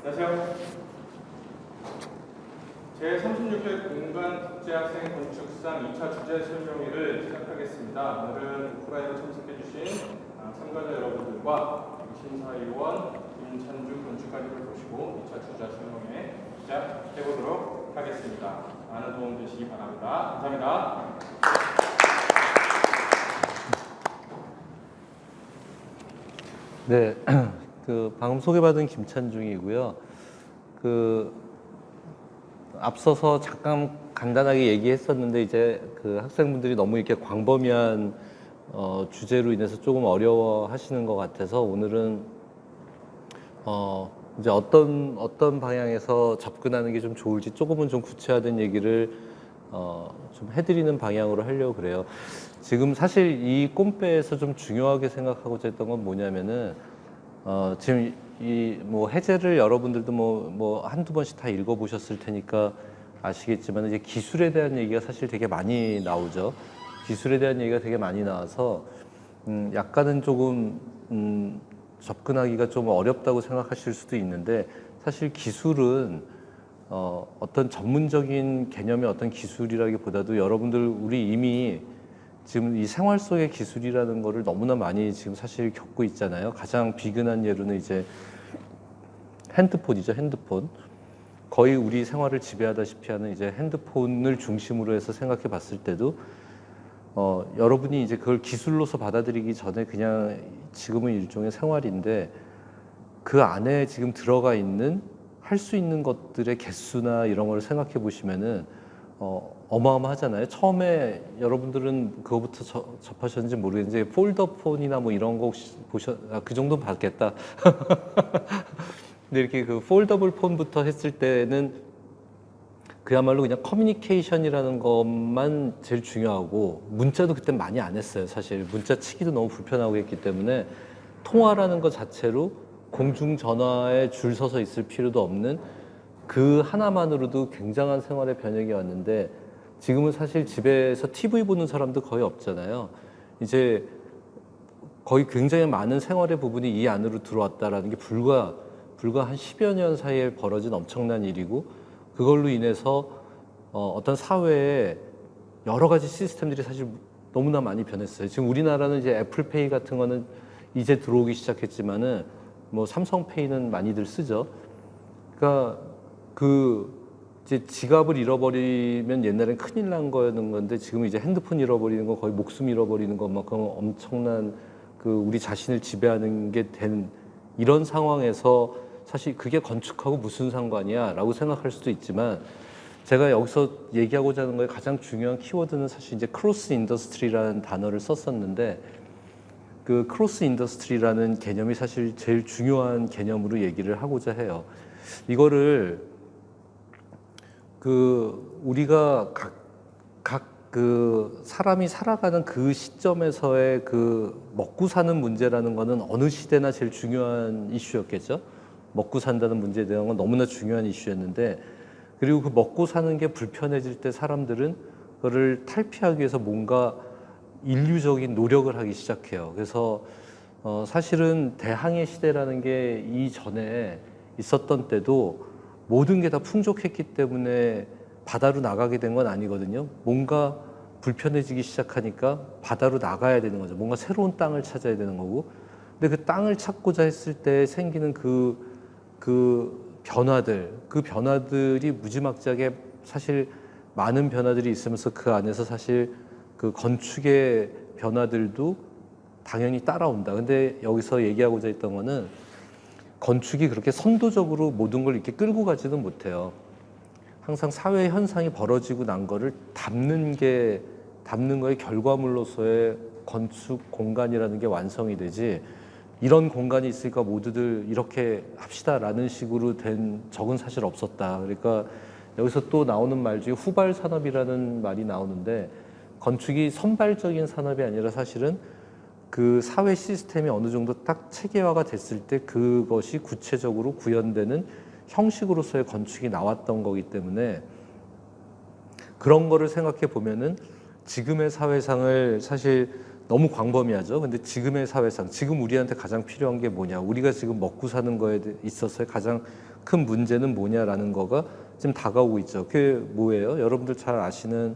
안녕하세요. 제36회 공간국제학생 건축상 2차 주제 설명회를 시작하겠습니다. 오늘은 오프라인으로 참석해주신 참가자 여러분들과 심사위원 김찬주 건축가님을 모시고 2차 주제 설명회 시작해보도록 하겠습니다. 많은 도움 주시기 바랍니다. 감사합니다. 네, 방금 소개받은 김찬중이고요. 앞서서 잠깐 간단하게 얘기했었는데 이제 학생분들이 너무 이렇게 광범위한 주제로 인해서 조금 어려워하시는 것 같아서 오늘은 이제 어떤 방향에서 접근하는 게 좀 좋을지 조금은 좀 구체화된 얘기를 좀 해드리는 방향으로 하려고 그래요. 지금 사실 이 꼼빼에서 좀 중요하게 생각하고자 했던 건 뭐냐면은 지금 이 해제를 여러분들도 한두 번씩 다 읽어보셨을 테니까 아시겠지만 이제 기술에 대한 얘기가 사실 되게 많이 나오죠. 기술에 대한 얘기가 되게 많이 나와서 약간은 조금 접근하기가 좀 어렵다고 생각하실 수도 있는데 사실 기술은 어떤 전문적인 개념의 어떤 기술이라기보다도 여러분들 우리 이미 지금 이 생활 속의 기술이라는 거를 너무나 많이 지금 사실 겪고 있잖아요. 가장 비근한 예로는 이제 핸드폰이죠. 핸드폰. 거의 우리 생활을 지배하다시피 하는 이제 핸드폰을 중심으로 해서 생각해 봤을 때도 여러분이 이제 그걸 기술로서 받아들이기 전에 그냥 지금은 일종의 생활인데 그 안에 지금 들어가 있는 할 수 있는 것들의 개수나 이런 걸 생각해 보시면은 어마어마하잖아요. 처음에 여러분들은 그거부터 접하셨는지 모르겠는데 폴더폰이나 이런 거 혹시 그 정도는 봤겠다. 근데 이렇게 그 폴더블 폰부터 했을 때는 그야말로 그냥 커뮤니케이션이라는 것만 제일 중요하고 문자도 그때 많이 안 했어요. 사실 문자 치기도 너무 불편하고 했기 때문에 통화라는 것 자체로 공중전화에 줄 서서 있을 필요도 없는 그 하나만으로도 굉장한 생활의 변혁이 왔는데 지금은 사실 집에서 TV 보는 사람도 거의 없잖아요. 이제 거의 굉장히 많은 생활의 부분이 이 안으로 들어왔다라는 게 불과 한 10여 년 사이에 벌어진 엄청난 일이고 그걸로 인해서 어떤 사회에 여러 가지 시스템들이 사실 너무나 많이 변했어요. 지금 우리나라는 이제 애플페이 같은 거는 이제 들어오기 시작했지만은 삼성페이는 많이들 쓰죠. 그러니까 이제 지갑을 잃어버리면 옛날엔 큰일 난 거였는 건데 지금 이제 핸드폰 잃어버리는 거 거의 목숨 잃어버리는 것만큼 엄청난 우리 자신을 지배하는 게 된 이런 상황에서 사실 그게 건축하고 무슨 상관이야 라고 생각할 수도 있지만 제가 여기서 얘기하고자 하는 거에 가장 중요한 키워드는 사실 이제 크로스 인더스트리라는 단어를 썼었는데 그 크로스 인더스트리라는 개념이 사실 제일 중요한 개념으로 얘기를 하고자 해요. 이거를 우리가 각 사람이 살아가는 그 시점에서의 먹고 사는 문제라는 거는 어느 시대나 제일 중요한 이슈였겠죠. 먹고 산다는 문제에 대한 건 너무나 중요한 이슈였는데 그리고 그 먹고 사는 게 불편해질 때 사람들은 그거를 탈피하기 위해서 뭔가 인류적인 노력을 하기 시작해요. 그래서 사실은 대항해 시대라는 게 이전에 있었던 때도 모든 게 다 풍족했기 때문에 바다로 나가게 된 건 아니거든요. 뭔가 불편해지기 시작하니까 바다로 나가야 되는 거죠. 뭔가 새로운 땅을 찾아야 되는 거고. 근데 그 땅을 찾고자 했을 때 생기는 그 변화들이 무지막지하게 사실 많은 변화들이 있으면서 그 안에서 사실 그 건축의 변화들도 당연히 따라온다. 근데 여기서 얘기하고자 했던 거는 건축이 그렇게 선도적으로 모든 걸 이렇게 끌고 가지는 못해요. 항상 사회 현상이 벌어지고 난 거를 담는 거의 결과물로서의 건축 공간이라는 게 완성이 되지 이런 공간이 있으니까 모두들 이렇게 합시다라는 식으로 된 적은 사실 없었다. 그러니까 여기서 또 나오는 말 중에 후발 산업이라는 말이 나오는데 건축이 선발적인 산업이 아니라 사실은 그 사회 시스템이 어느 정도 딱 체계화가 됐을 때 그것이 구체적으로 구현되는 형식으로서의 건축이 나왔던 거기 때문에 그런 거를 생각해 보면은 지금의 사회상을 사실 너무 광범위하죠. 근데 지금의 사회상, 지금 우리한테 가장 필요한 게 뭐냐? 우리가 지금 먹고 사는 거에 있어서의 가장 큰 문제는 뭐냐라는 거가 지금 다가오고 있죠. 그게 뭐예요? 여러분들 잘 아시는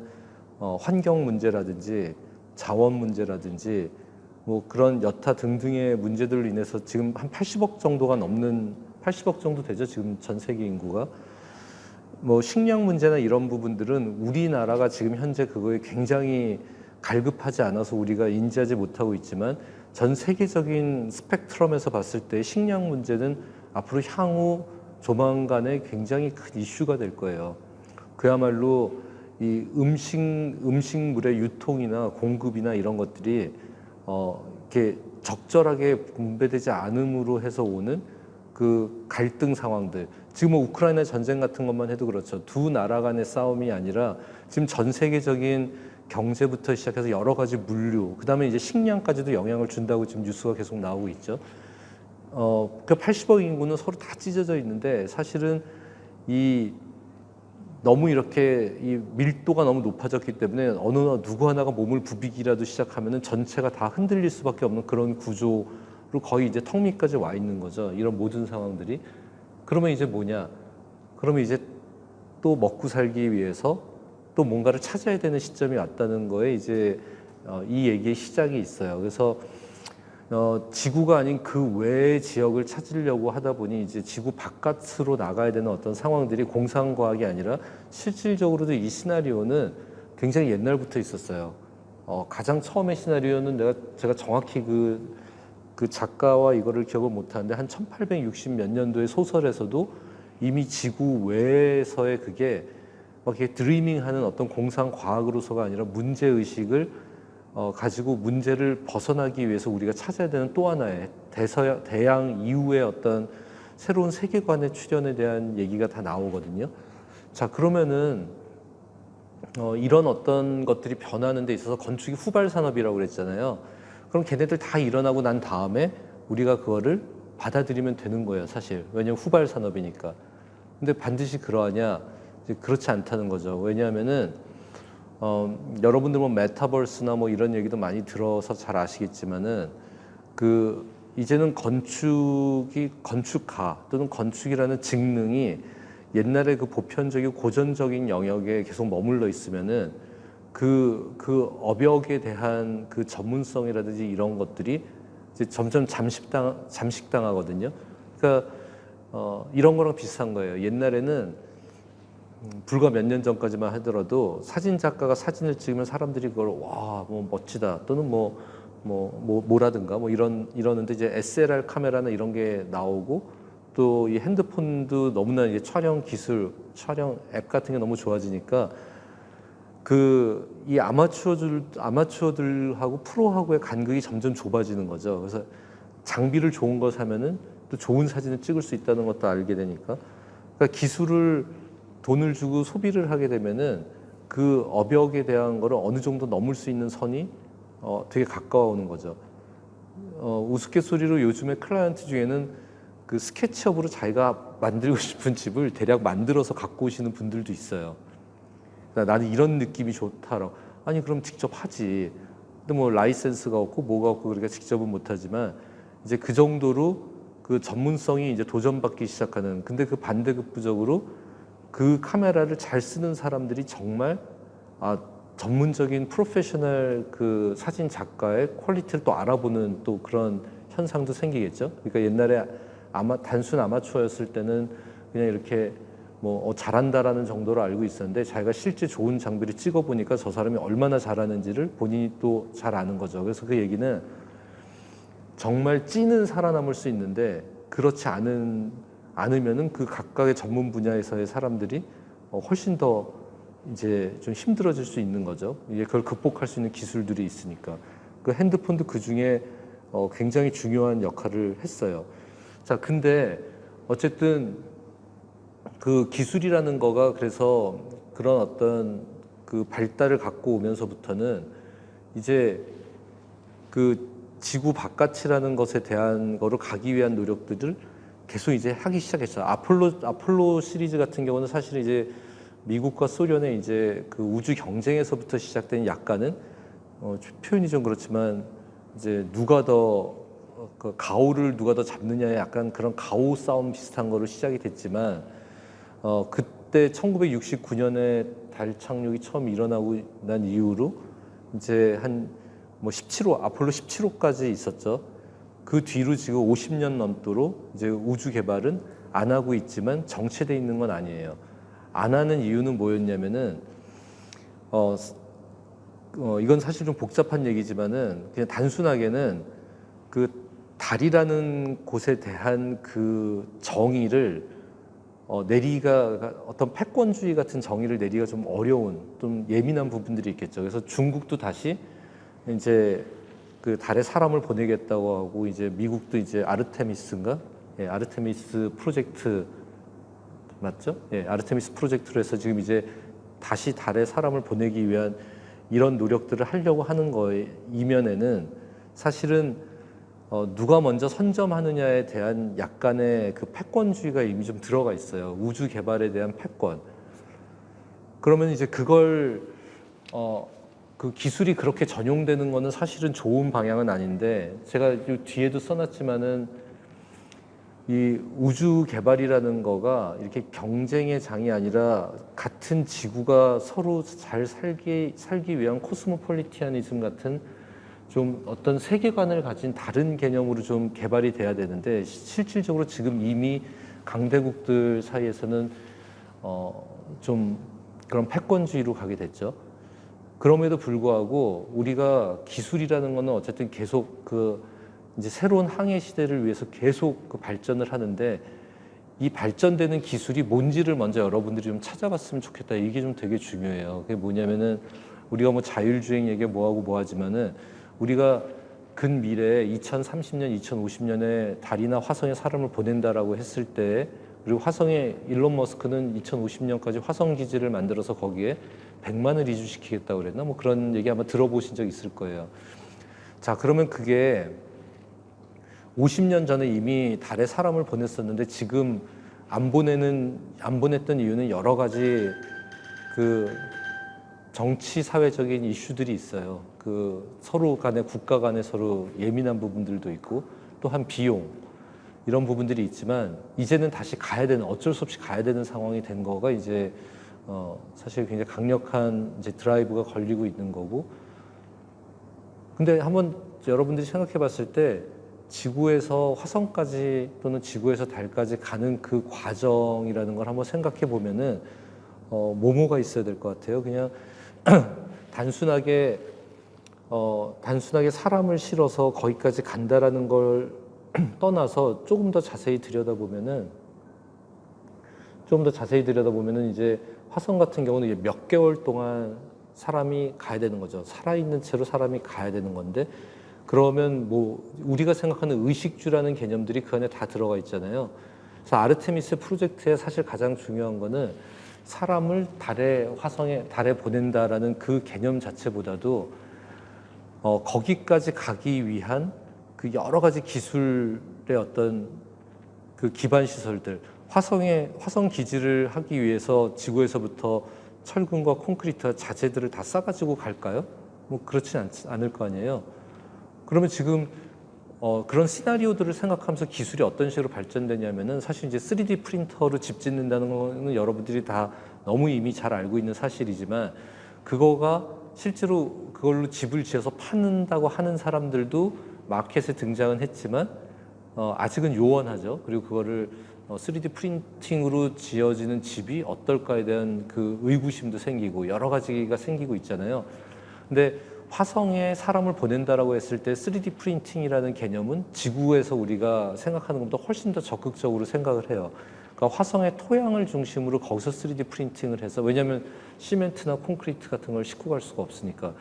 환경 문제라든지 자원 문제라든지 뭐 그런 여타 등등의 문제들로 인해서 지금 한 80억 정도가 넘는 80억 정도 되죠. 지금 전 세계 인구가. 뭐 식량 문제나 이런 부분들은 우리나라가 지금 현재 그거에 굉장히 갈급하지 않아서 우리가 인지하지 못하고 있지만 전 세계적인 스펙트럼에서 봤을 때 식량 문제는 앞으로 향후 조만간에 굉장히 큰 이슈가 될 거예요. 그야말로 이 음식물의 유통이나 공급이나 이런 것들이 이렇게 적절하게 분배되지 않음으로 해서 오는 그 갈등 상황들. 지금 뭐 우크라이나 전쟁 같은 것만 해도 그렇죠. 두 나라 간의 싸움이 아니라 지금 전 세계적인 경제부터 시작해서 여러 가지 물류, 그다음에 이제 식량까지도 영향을 준다고 지금 뉴스가 계속 나오고 있죠. 그 80억 인구는 서로 다 찢어져 있는데 사실은 이 너무 이렇게 이 밀도가 너무 높아졌기 때문에 어느 누구 하나가 몸을 부비기라도 시작하면은 전체가 다 흔들릴 수밖에 없는 그런 구조로 거의 이제 턱 밑까지 와 있는 거죠. 이런 모든 상황들이. 그러면 이제 뭐냐? 그러면 이제 또 먹고 살기 위해서 또 뭔가를 찾아야 되는 시점이 왔다는 거에 이제 이 얘기의 시작이 있어요. 그래서 지구가 아닌 그 외의 지역을 찾으려고 하다 보니 이제 지구 바깥으로 나가야 되는 어떤 상황들이 공상과학이 아니라 실질적으로도 이 시나리오는 굉장히 옛날부터 있었어요. 가장 처음의 시나리오는 제가 정확히 그 작가와 이거를 기억을 못하는데 한 1860 몇 년도의 소설에서도 이미 지구 외에서의 그게 막 이렇게 드리밍하는 어떤 공상과학으로서가 아니라 문제의식을 가지고 문제를 벗어나기 위해서 우리가 찾아야 되는 또 하나의 대양 이후의 어떤 새로운 세계관의 출현에 대한 얘기가 다 나오거든요. 자, 그러면은 이런 어떤 것들이 변하는 데 있어서 건축이 후발 산업이라고 그랬잖아요. 그럼 걔네들 다 일어나고 난 다음에 우리가 그거를 받아들이면 되는 거예요, 사실. 왜냐면 후발 산업이니까. 근데 반드시 그러하냐? 이제 그렇지 않다는 거죠. 왜냐하면은 여러분들 뭐 메타버스나 뭐 이런 얘기도 많이 들어서 잘 아시겠지만은 그 이제는 건축가 또는 건축이라는 직능이 옛날에 그 보편적이고 고전적인 영역에 계속 머물러 있으면은 그 업역에 대한 그 전문성이라든지 이런 것들이 이제 점점 잠식당하거든요. 그러니까 이런 거랑 비슷한 거예요. 옛날에는 불과 몇 년 전까지만 하더라도 사진 작가가 사진을 찍으면 사람들이 그걸 와, 뭐 멋지다 또는 뭐라든가 뭐 이러는데 이제 SLR 카메라나 이런 게 나오고 또 이 핸드폰도 너무나 이제 촬영 기술, 촬영 앱 같은 게 너무 좋아지니까 이 아마추어들하고 프로하고의 간극이 점점 좁아지는 거죠. 그래서 장비를 좋은 거 사면은 또 좋은 사진을 찍을 수 있다는 것도 알게 되니까, 그러니까 기술을 돈을 주고 소비를 하게 되면은 그 업역에 대한 거를 어느 정도 넘을 수 있는 선이 되게 가까워오는 거죠. 우스갯소리로 요즘에 클라이언트 중에는 그 스케치업으로 자기가 만들고 싶은 집을 대략 만들어서 갖고 오시는 분들도 있어요. 그러니까 나는 이런 느낌이 좋다라고. 아니 그럼 직접 하지. 근데 뭐 라이센스가 없고 뭐가 없고 그러니까 직접은 못하지만 이제 그 정도로 그 전문성이 이제 도전받기 시작하는. 근데 그 반대급부적으로 그 카메라를 잘 쓰는 사람들이 정말 전문적인 프로페셔널 그 사진 작가의 퀄리티를 또 알아보는 또 그런 현상도 생기겠죠. 그러니까 옛날에 단순 아마추어였을 때는 그냥 이렇게 뭐 잘한다라는 정도로 알고 있었는데 자기가 실제 좋은 장비를 찍어보니까 저 사람이 얼마나 잘하는지를 본인이 또 잘 아는 거죠. 그래서 그 얘기는 정말 찐은 살아남을 수 있는데 그렇지 않으면은 그 각각의 전문 분야에서의 사람들이 훨씬 더 이제 좀 힘들어질 수 있는 거죠. 이게 그걸 극복할 수 있는 기술들이 있으니까. 그 핸드폰도 그 중에 굉장히 중요한 역할을 했어요. 자, 근데 어쨌든 그 기술이라는 거가 그래서 그런 어떤 그 발달을 갖고 오면서부터는 이제 그 지구 바깥이라는 것에 대한 거로 가기 위한 노력들을 계속 이제 하기 시작했어요. 아폴로 시리즈 같은 경우는 사실 이제 미국과 소련의 이제 그 우주 경쟁에서부터 시작된 약간은 표현이 좀 그렇지만 이제 누가 더 그 가오를 누가 더 잡느냐의 약간 그런 가오 싸움 비슷한 거로 시작이 됐지만 그때 1969년에 달 착륙이 처음 일어나고 난 이후로 이제 한 뭐 17호 아폴로 17호까지 있었죠. 그 뒤로 지금 50년 넘도록 이제 우주 개발은 안 하고 있지만 정체돼 있는 건 아니에요. 안 하는 이유는 뭐였냐면은 이건 사실 좀 복잡한 얘기지만은 그냥 단순하게는 그 달이라는 곳에 대한 그 정의를 내리가 어떤 패권주의 같은 정의를 내리가 좀 어려운 좀 예민한 부분들이 있겠죠. 그래서 중국도 다시 이제 그 달에 사람을 보내겠다고 하고 이제 미국도 이제 아르테미스인가? 예, 아르테미스 프로젝트 맞죠? 예, 아르테미스 프로젝트로 해서 지금 이제 다시 달에 사람을 보내기 위한 이런 노력들을 하려고 하는 거에 이면에는 사실은 누가 먼저 선점하느냐에 대한 약간의 그 패권주의가 이미 좀 들어가 있어요. 우주 개발에 대한 패권. 그러면 이제 그걸 그 기술이 그렇게 전용되는 거는 사실은 좋은 방향은 아닌데 제가 이 뒤에도 써놨지만은 이 우주 개발이라는 거가 이렇게 경쟁의 장이 아니라 같은 지구가 서로 잘 살기 위한 코스모폴리티아니즘 같은 좀 어떤 세계관을 가진 다른 개념으로 좀 개발이 돼야 되는데 실질적으로 지금 이미 강대국들 사이에서는 좀 그런 패권주의로 가게 됐죠. 그럼에도 불구하고 우리가 기술이라는 거는 어쨌든 계속 그 이제 새로운 항해 시대를 위해서 계속 그 발전을 하는데 이 발전되는 기술이 뭔지를 먼저 여러분들이 좀 찾아봤으면 좋겠다. 이게 좀 되게 중요해요. 그게 뭐냐면은 우리가 뭐 자율주행 얘기 뭐하고 뭐하지만은 우리가 근미래에 2030년, 2050년에 달이나 화성에 사람을 보낸다라고 했을 때 그리고 화성에 일론 머스크는 2050년까지 화성 기지를 만들어서 거기에 100만을 이주시키겠다고 그랬나? 뭐 그런 얘기 아마 들어보신 적 있을 거예요. 자, 그러면 그게 50년 전에 이미 달에 사람을 보냈었는데 지금 안 보냈던 이유는 여러 가지 그 정치 사회적인 이슈들이 있어요. 그 서로 간에 국가 간에 서로 예민한 부분들도 있고 또한 비용 이런 부분들이 있지만 이제는 다시 가야 되는 어쩔 수 없이 가야 되는 상황이 된 거가 이제 사실 굉장히 강력한 이제 드라이브가 걸리고 있는 거고. 근데 한번 여러분들이 생각해 봤을 때 지구에서 화성까지 또는 지구에서 달까지 가는 그 과정이라는 걸 한번 생각해 보면은 뭐가 있어야 될 것 같아요. 그냥 단순하게 사람을 실어서 거기까지 간다라는 걸 떠나서 조금 더 자세히 들여다보면은 이제 화성 같은 경우는 이제 몇 개월 동안 사람이 가야 되는 거죠. 살아있는 채로 사람이 가야 되는 건데 그러면 뭐 우리가 생각하는 의식주라는 개념들이 그 안에 다 들어가 있잖아요. 그래서 아르테미스 프로젝트의 사실 가장 중요한 거는 사람을 달에 보낸다라는 그 개념 자체보다도 거기까지 가기 위한 그 여러 가지 기술의 어떤 그 기반 시설들, 화성 기지를 하기 위해서 지구에서부터 철근과 콘크리트 자재들을 다 싸가지고 갈까요? 뭐 그렇진 않을 거 아니에요. 그러면 지금 그런 시나리오들을 생각하면서 기술이 어떤 식으로 발전되냐면은 사실 이제 3D 프린터로 집 짓는다는 거는 여러분들이 다 너무 이미 잘 알고 있는 사실이지만 그거가 실제로 그걸로 집을 지어서 파는다고 하는 사람들도 마켓에 등장은 했지만 아직은 요원하죠. 그리고 그거를 3D 프린팅으로 지어지는 집이 어떨까에 대한 그 의구심도 생기고 여러 가지가 생기고 있잖아요. 근데 화성에 사람을 보낸다라고 했을 때 3D 프린팅이라는 개념은 지구에서 우리가 생각하는 것보다 훨씬 더 적극적으로 생각을 해요. 그러니까 화성의 토양을 중심으로 거기서 3D 프린팅을 해서 왜냐하면 시멘트나 콘크리트 같은 걸 싣고 갈 수가 없으니까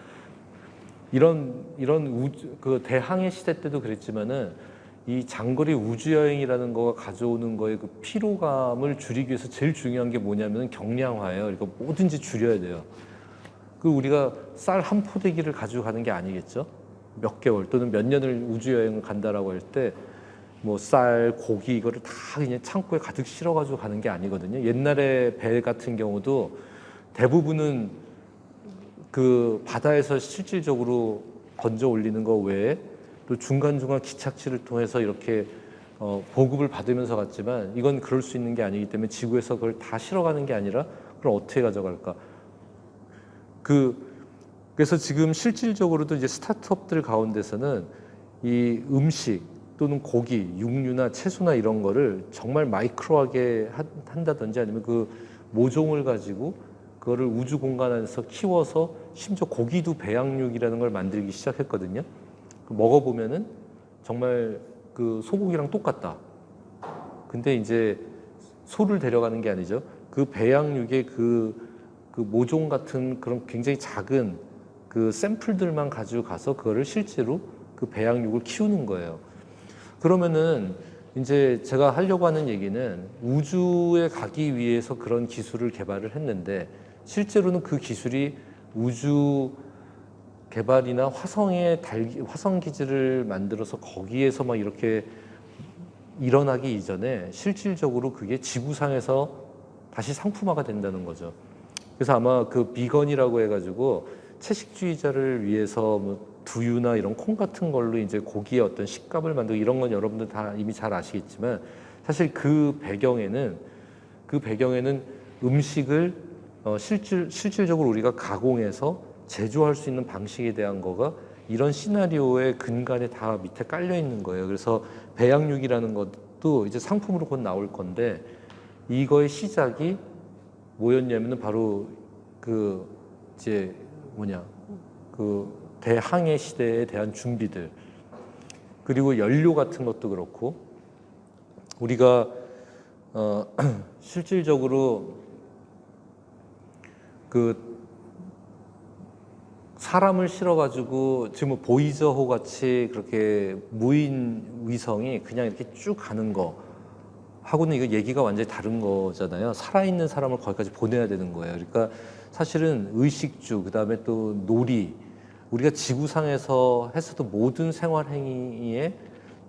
이런 그 대항해 시대 때도 그랬지만은 이 장거리 우주 여행이라는 거가 가져오는 거에 그 피로감을 줄이기 위해서 제일 중요한 게 뭐냐면 경량화예요. 그러니까 뭐든지 줄여야 돼요. 그 우리가 쌀 한 포대기를 가지고 가는 게 아니겠죠. 몇 개월 또는 몇 년을 우주 여행을 간다라고 할 때 뭐 쌀, 고기 이거를 다 그냥 창고에 가득 실어가지고 가는 게 아니거든요. 옛날에 배 같은 경우도 대부분은 그 바다에서 실질적으로 건져 올리는 거 외에 또 중간중간 기착지를 통해서 이렇게 보급을 받으면서 갔지만 이건 그럴 수 있는 게 아니기 때문에 지구에서 그걸 다 실어가는 게 아니라 그럼 어떻게 가져갈까? 그래서 지금 실질적으로도 이제 스타트업들 가운데서는 이 음식 또는 고기, 육류나 채소나 이런 거를 정말 마이크로하게 한다든지 아니면 그 모종을 가지고 그거를 우주 공간 안에서 키워서 심지어 고기도 배양육이라는 걸 만들기 시작했거든요. 먹어보면은 정말 그 소고기랑 똑같다. 근데 이제 소를 데려가는 게 아니죠. 그 배양육의 그 모종 같은 그런 굉장히 작은 그 샘플들만 가지고 가서 그거를 실제로 그 배양육을 키우는 거예요. 그러면은 이제 제가 하려고 하는 얘기는 우주에 가기 위해서 그런 기술을 개발을 했는데 실제로는 그 기술이 우주 개발이나 화성 기지를 만들어서 거기에서 막 이렇게 일어나기 이전에 실질적으로 그게 지구상에서 다시 상품화가 된다는 거죠. 그래서 아마 그 비건이라고 해가지고 채식주의자를 위해서 뭐 두유나 이런 콩 같은 걸로 이제 고기의 어떤 식감을 만들고 이런 건 여러분들 다 이미 잘 아시겠지만 사실 그 배경에는 음식을 실질적으로 우리가 가공해서 제조할 수 있는 방식에 대한 거가 이런 시나리오의 근간에 다 밑에 깔려 있는 거예요. 그래서 배양육이라는 것도 이제 상품으로 곧 나올 건데 이거의 시작이 뭐였냐면은 바로 그 이제 그 대항해 시대에 대한 준비들 그리고 연료 같은 것도 그렇고 우리가 실질적으로 그 사람을 실어가지고 지금 보이저호 같이 그렇게 무인 위성이 그냥 이렇게 쭉 가는 거 하고는 이거 얘기가 완전히 다른 거잖아요. 살아있는 사람을 거기까지 보내야 되는 거예요. 그러니까 사실은 의식주, 그다음에 또 놀이, 우리가 지구상에서 했었던 모든 생활 행위에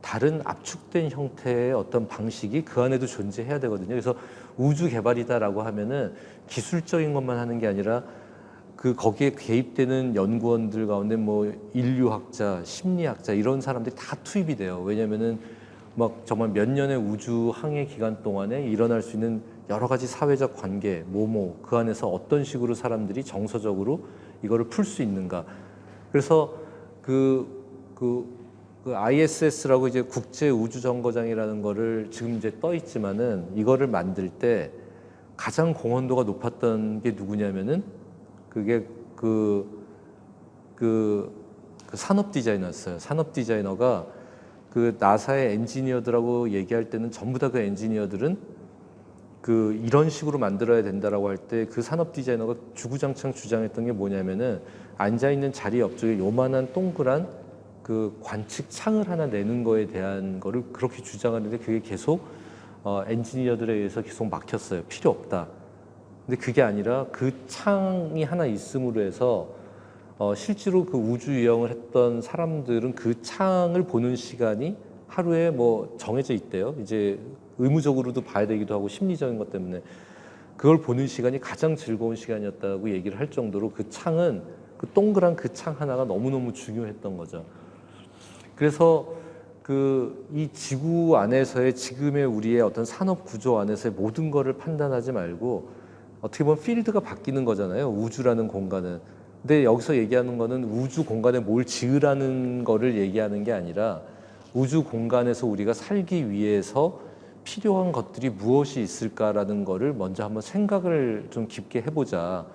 다른 압축된 형태의 어떤 방식이 그 안에도 존재해야 되거든요. 그래서 우주 개발이다라고 하면은 기술적인 것만 하는 게 아니라 그 거기에 개입되는 연구원들 가운데 뭐 인류학자, 심리학자 이런 사람들이 다 투입이 돼요. 왜냐면은 막 정말 몇 년의 우주 항해 기간 동안에 일어날 수 있는 여러 가지 사회적 관계, 그 안에서 어떤 식으로 사람들이 정서적으로 이거를 풀 수 있는가. 그래서 그 ISS라고 이제 국제 우주 정거장이라는 거를 지금 이제 떠 있지만은 이거를 만들 때 가장 공헌도가 높았던 게 누구냐면은 그게 그 산업 디자이너였어요. 산업 디자이너가 그 나사의 엔지니어들하고 얘기할 때는 전부 다 그 엔지니어들은 그 이런 식으로 만들어야 된다라고 할 때 그 산업 디자이너가 주구장창 주장했던 게 뭐냐면은 앉아 있는 자리 옆쪽에 요만한 동그란 그 관측 창을 하나 내는 거에 대한 거를 그렇게 주장하는데 그게 계속 엔지니어들에 의해서 계속 막혔어요. 필요 없다. 근데 그게 아니라 그 창이 하나 있음으로 해서 실제로 그 우주 유영을 했던 사람들은 그 창을 보는 시간이 하루에 뭐 정해져 있대요. 이제 의무적으로도 봐야 되기도 하고 심리적인 것 때문에 그걸 보는 시간이 가장 즐거운 시간이었다고 얘기를 할 정도로 그 창은 그 동그란 그 창 하나가 너무너무 중요했던 거죠. 그래서 이 지구 안에서의 지금의 우리의 어떤 산업 구조 안에서의 모든 거를 판단하지 말고 어떻게 보면 필드가 바뀌는 거잖아요. 우주라는 공간은. 근데 여기서 얘기하는 거는 우주 공간에 뭘 지으라는 거를 얘기하는 게 아니라 우주 공간에서 우리가 살기 위해서 필요한 것들이 무엇이 있을까라는 거를 먼저 한번 생각을 좀 깊게 해보자.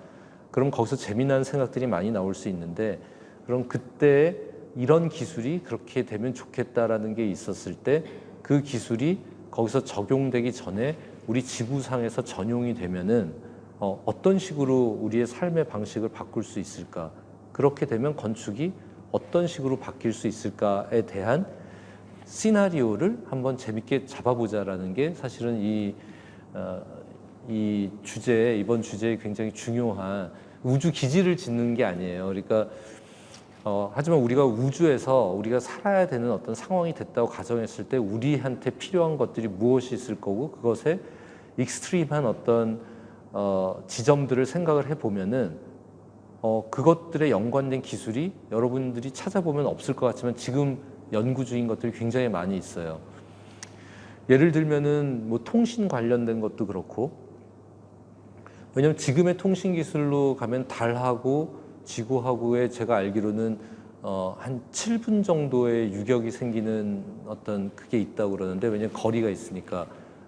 그럼 거기서 재미난 생각들이 많이 나올 수 있는데 그럼 그때 이런 기술이 그렇게 되면 좋겠다라는 게 있었을 때 그 기술이 거기서 적용되기 전에 우리 지구상에서 전용이 되면은 어떤 식으로 우리의 삶의 방식을 바꿀 수 있을까? 그렇게 되면 건축이 어떤 식으로 바뀔 수 있을까에 대한 시나리오를 한번 재밌게 잡아보자라는 게 사실은 이 주제에 이번 주제에 굉장히 중요한 우주 기지를 짓는 게 아니에요. 그러니까 하지만 우리가 우주에서 우리가 살아야 되는 어떤 상황이 됐다고 가정했을 때 우리한테 필요한 것들이 무엇이 있을 거고 그것에 익스트림한 어떤 지점들을 생각을 해보면은 그것들에 연관된 기술이 여러분들이 찾아보면 없을 것 같지만 지금 연구 중인 것들이 굉장히 많이 있어요. 예를 들면은 뭐 통신 관련된 것도 그렇고, 왜냐면 지금의 통신 기술로 가면 달하고 지구하고의 제가 알기로는 한 7분 정도의 유격이 생기는 어떤 그게 있다고 그러는데, 왜냐면 거리가 있으니까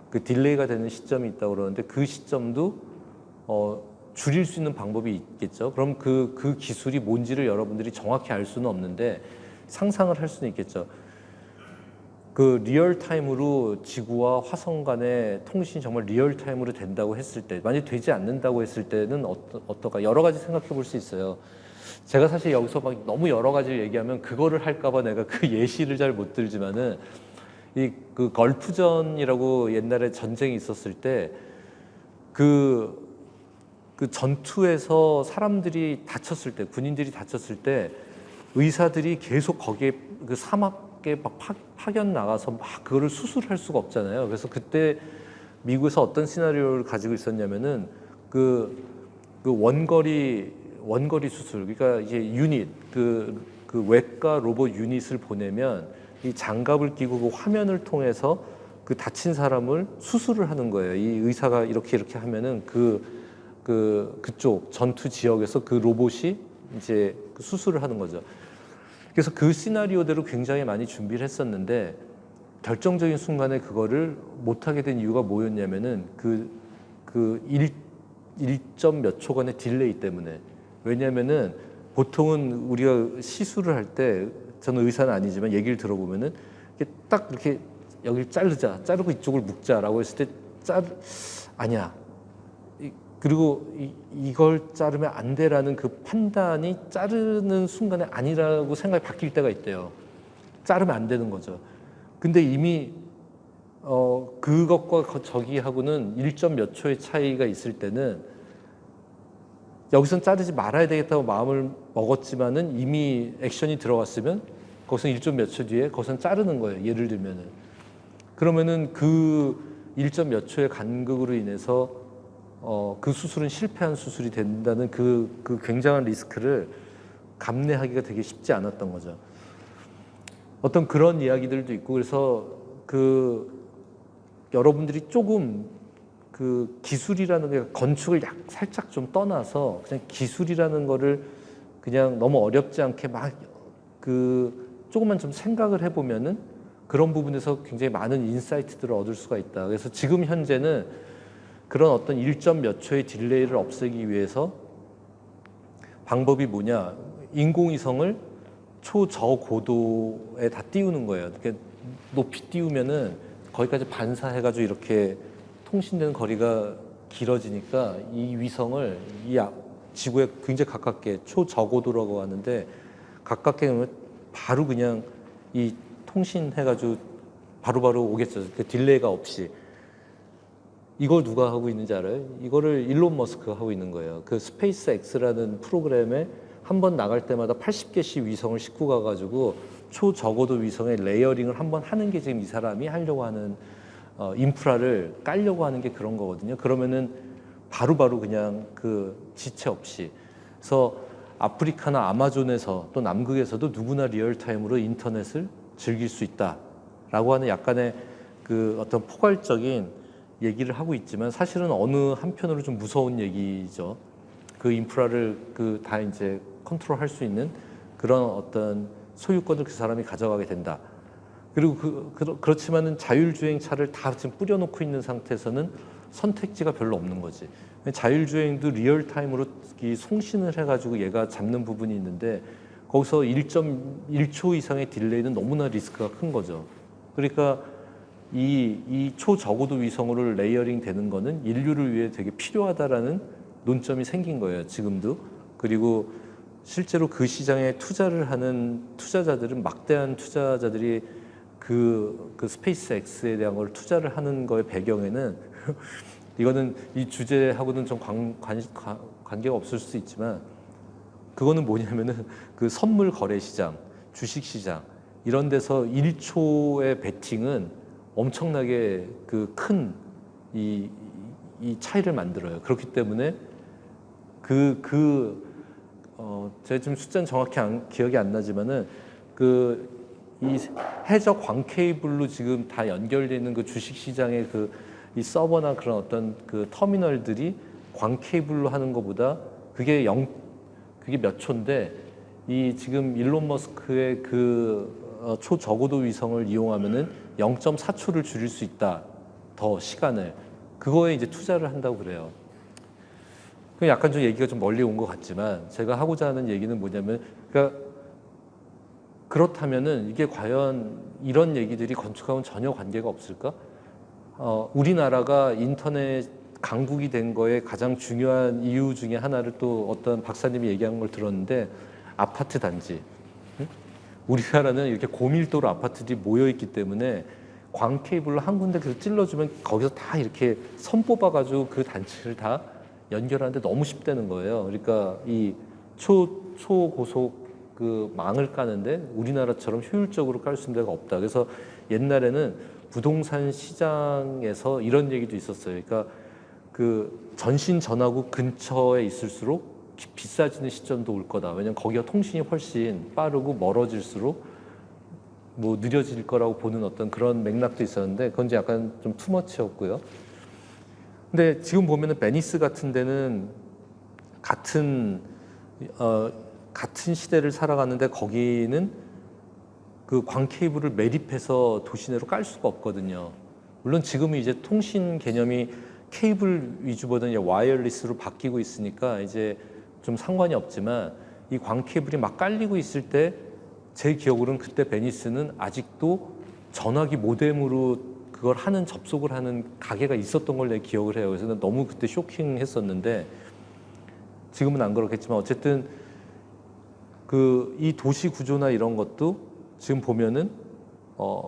그 딜레이가 되는 시점이 있다고 그러는데, 그 시점도 줄일 수 있는 방법이 있겠죠. 그럼 그 기술이 뭔지를 여러분들이 정확히 알 수는 없는데 상상을 할 수는 있겠죠. 그 리얼타임으로 지구와 화성 간의 통신이 정말 리얼타임으로 된다고 했을 때, 만약에 되지 않는다고 했을 때는 어떨까? 여러 가지 생각해 볼 수 있어요. 제가 사실 여기서 막 너무 여러 가지를 얘기하면 그거를 할까봐 내가 그 예시를 잘 못 들지만은, 그 걸프전이라고 옛날에 전쟁이 있었을 때 그 전투에서 사람들이 다쳤을 때, 군인들이 다쳤을 때 의사들이 계속 거기에 그 사막에 막 파견 나가서 막 그거를 수술할 수가 없잖아요. 그래서 그때 미국에서 어떤 시나리오를 가지고 있었냐면은 그 원거리 수술, 그러니까 이제 유닛, 그 외과 로봇 유닛을 보내면 이 장갑을 끼고 그 화면을 통해서 그 다친 사람을 수술을 하는 거예요. 이 의사가 이렇게 하면은 그쪽 전투 지역에서 그 로봇이 이제 그 수술을 하는 거죠. 그래서 그 시나리오대로 굉장히 많이 준비를 했었는데, 결정적인 순간에 그거를 못하게 된 이유가 뭐였냐면은 그 1점 몇 초간의 딜레이 때문에. 왜냐면은 보통은 우리가 시술을 할 때, 저는 의사는 아니지만 얘기를 들어보면은 딱 이렇게 여기를 자르고 이쪽을 묶자라고 했을 때 아니야. 그리고 이걸 자르면 안 돼라는 그 판단이 자르는 순간에 아니라고 생각이 바뀔 때가 있대요. 자르면 안 되는 거죠. 근데 이미 그것과 저기하고는 1점 몇 초의 차이가 있을 때는 여기선 자르지 말아야 되겠다고 마음을 먹었지만은 이미 액션이 들어갔으면 거기서 1점 몇 초 뒤에 거기선 자르는 거예요. 예를 들면은. 그러면은 그 1점 몇 초의 간극으로 인해서 그 수술은 실패한 수술이 된다는 그 굉장한 리스크를 감내하기가 되게 쉽지 않았던 거죠. 어떤 그런 이야기들도 있고, 그래서 여러분들이 조금 그 기술이라는 게, 건축을 살짝 좀 떠나서 그냥 기술이라는 거를 그냥 너무 어렵지 않게 막 조금만 좀 생각을 해보면은 그런 부분에서 굉장히 많은 인사이트들을 얻을 수가 있다. 그래서 지금 현재는 그런 어떤 1점 몇 초의 딜레이를 없애기 위해서 방법이 뭐냐, 인공위성을 초저고도에 다 띄우는 거예요. 이렇게 높이 띄우면은 거기까지 반사해가지고 이렇게 통신되는 거리가 길어지니까 이 위성을 지구에 굉장히 가깝게, 초저고도라고 하는데 가깝게 놓으면 바로 그냥 이 통신해가지고 바로바로 오겠죠. 그 딜레이가 없이. 이걸 누가 하고 있는지 알아요? 이거를 일론 머스크가 하고 있는 거예요. 그 스페이스 X라는 프로그램에 한 번 나갈 때마다 80개씩 위성을 싣고 가가지고 초저고도 위성의 레이어링을 한 번 하는 게 지금 이 사람이 하려고 하는 인프라를 깔려고 하는 게 그런 거거든요. 그러면은 바로바로 그냥 그 지체 없이. 그래서 아프리카나 아마존에서 또 남극에서도 누구나 리얼타임으로 인터넷을 즐길 수 있다라고 하는 약간의 그 어떤 포괄적인 얘기를 하고 있지만, 사실은 어느 한편으로 좀 무서운 얘기죠. 그 인프라를 다 이제 컨트롤할 수 있는 그런 어떤 소유권을 그 사람이 가져가게 된다. 그리고 그렇지만은 자율주행차를 다 지금 뿌려놓고 있는 상태에서는 선택지가 별로 없는 거지. 자율주행도 리얼타임으로 송신을 해가지고 얘가 잡는 부분이 있는데, 거기서 1.1초 이상의 딜레이는 너무나 리스크가 큰 거죠. 그러니까 이 초저고도 위성으로 레이어링 되는 거는 인류를 위해 되게 필요하다라는 논점이 생긴 거예요, 지금도. 그리고 실제로 그 시장에 투자를 하는 투자자들은, 막대한 투자자들이 그 스페이스 X에 대한 걸 투자를 하는 거의 배경에는 이거는 이 주제하고는 좀 관계가 없을 수 있지만, 그거는 뭐냐면은 그 선물 거래 시장, 주식 시장 이런 데서 1초의 베팅은 엄청나게 그 큰 이 차이를 만들어요. 그렇기 때문에 제가 지금 숫자는 정확히 기억이 안 나지만은 그 이 해저 광 케이블로 지금 다 연결되어 있는 그 주식 시장의 이 서버나 그런 어떤 그 터미널들이 광 케이블로 하는 것보다 그게 몇 초인데 이 지금 일론 머스크의 초저고도 위성을 이용하면은 0.4초를 줄일 수 있다. 더 시간을. 그거에 이제 투자를 한다고 그래요. 그 약간 좀 얘기가 좀 멀리 온 것 같지만 제가 하고자 하는 얘기는 뭐냐면 그러니까 그렇다면은 이게 과연 이런 얘기들이 건축하고는 전혀 관계가 없을까? 우리나라가 인터넷 강국이 된 거에 가장 중요한 이유 중에 하나를 또 어떤 박사님이 얘기한 걸 들었는데 아파트 단지. 응? 우리나라는 이렇게 고밀도로 아파트들이 모여 있기 때문에 광 케이블로 한 군데 계속 찔러주면 거기서 다 이렇게 선 뽑아가지고 그 단지를 다 연결하는데 너무 쉽다는 거예요. 그러니까 이 초고속 그 망을 까는데 우리나라처럼 효율적으로 깔 수 있는 데가 없다. 그래서 옛날에는 부동산 시장에서 이런 얘기도 있었어요. 그러니까 그 전신 전화국 근처에 있을수록 비싸지는 시점도 올 거다. 왜냐면 거기가 통신이 훨씬 빠르고 멀어질수록 뭐 느려질 거라고 보는 어떤 그런 맥락도 있었는데 그건 이제 약간 좀 투머치였고요. 근데 지금 보면은 베니스 같은 데는 같은 시대를 살아가는데 거기는 그 광 케이블을 매립해서 도시 내로 깔 수가 없거든요. 물론 지금은 이제 통신 개념이 케이블 위주보다는 이제 와이어리스로 바뀌고 있으니까 이제 좀 상관이 없지만 이 광 케이블이 막 깔리고 있을 때 제 기억으로는 그때 베니스는 아직도 전화기 모뎀으로 그걸 하는 접속을 하는 가게가 있었던 걸 내 기억을 해요. 그래서 너무 그때 쇼킹했었는데 지금은 안 그렇겠지만 어쨌든 그 이 도시 구조나 이런 것도 지금 보면은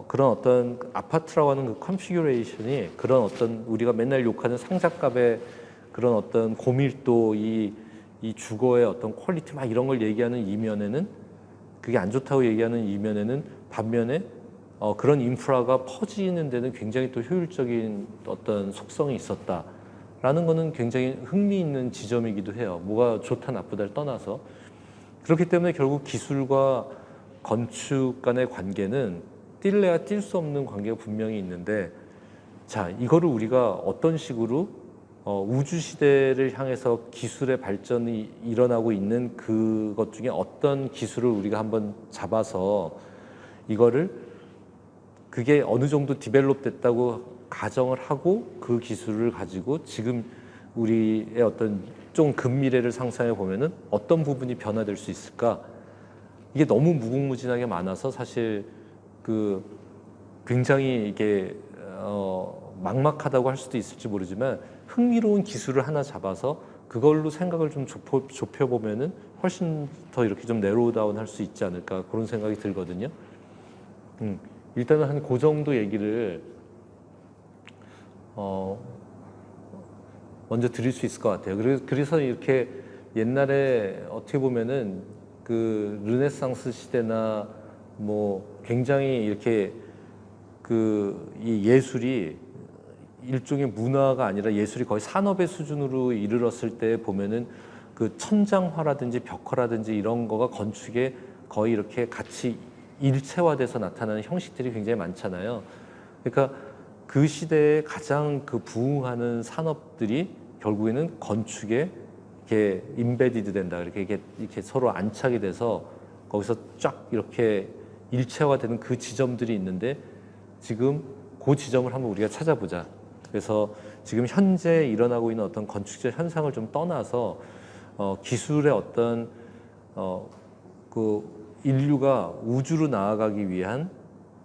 그런 어떤 아파트라고 하는 그 컨피규레이션이 그런 어떤 우리가 맨날 욕하는 상작갑의 그런 어떤 고밀도 이 주거의 어떤 퀄리티 막 이런 걸 얘기하는 이면에는 그게 안 좋다고 얘기하는 이면에는 반면에 그런 인프라가 퍼지는 데는 굉장히 또 효율적인 어떤 속성이 있었다라는 거는 굉장히 흥미있는 지점이기도 해요. 뭐가 좋다 나쁘다를 떠나서. 그렇기 때문에 결국 기술과 건축 간의 관계는 뛸래야 뛸 수 없는 관계가 분명히 있는데 자, 이거를 우리가 어떤 식으로 우주 시대를 향해서 기술의 발전이 일어나고 있는 그것 중에 어떤 기술을 우리가 한번 잡아서 이거를 그게 어느 정도 디벨롭 됐다고 가정을 하고 그 기술을 가지고 지금 우리의 어떤 좀 근미래를 상상해 보면은 어떤 부분이 변화될 수 있을까? 이게 너무 무궁무진하게 많아서 사실 그 굉장히 이게 막막하다고 할 수도 있을지 모르지만 흥미로운 기술을 하나 잡아서 그걸로 생각을 좀 좁혀보면은 훨씬 더 이렇게 좀 내로우다운 할 수 있지 않을까 그런 생각이 들거든요. 일단은 한 그 정도 얘기를 먼저 드릴 수 있을 것 같아요. 그래서 이렇게 옛날에 어떻게 보면은 그 르네상스 시대나 뭐 굉장히 이렇게 이 예술이 일종의 문화가 아니라 예술이 거의 산업의 수준으로 이르렀을 때 보면은 그 천장화라든지 벽화라든지 이런 거가 건축에 거의 이렇게 같이 일체화돼서 나타나는 형식들이 굉장히 많잖아요. 그러니까 그 시대에 가장 그 부흥하는 산업들이 결국에는 건축에 이렇게 인베디드 된다. 이렇게 서로 안착이 돼서 거기서 쫙 이렇게 일체화되는 그 지점들이 있는데 지금 그 지점을 한번 우리가 찾아보자. 그래서 지금 현재 일어나고 있는 어떤 건축적 현상을 좀 떠나서 기술의 어떤 그 인류가 우주로 나아가기 위한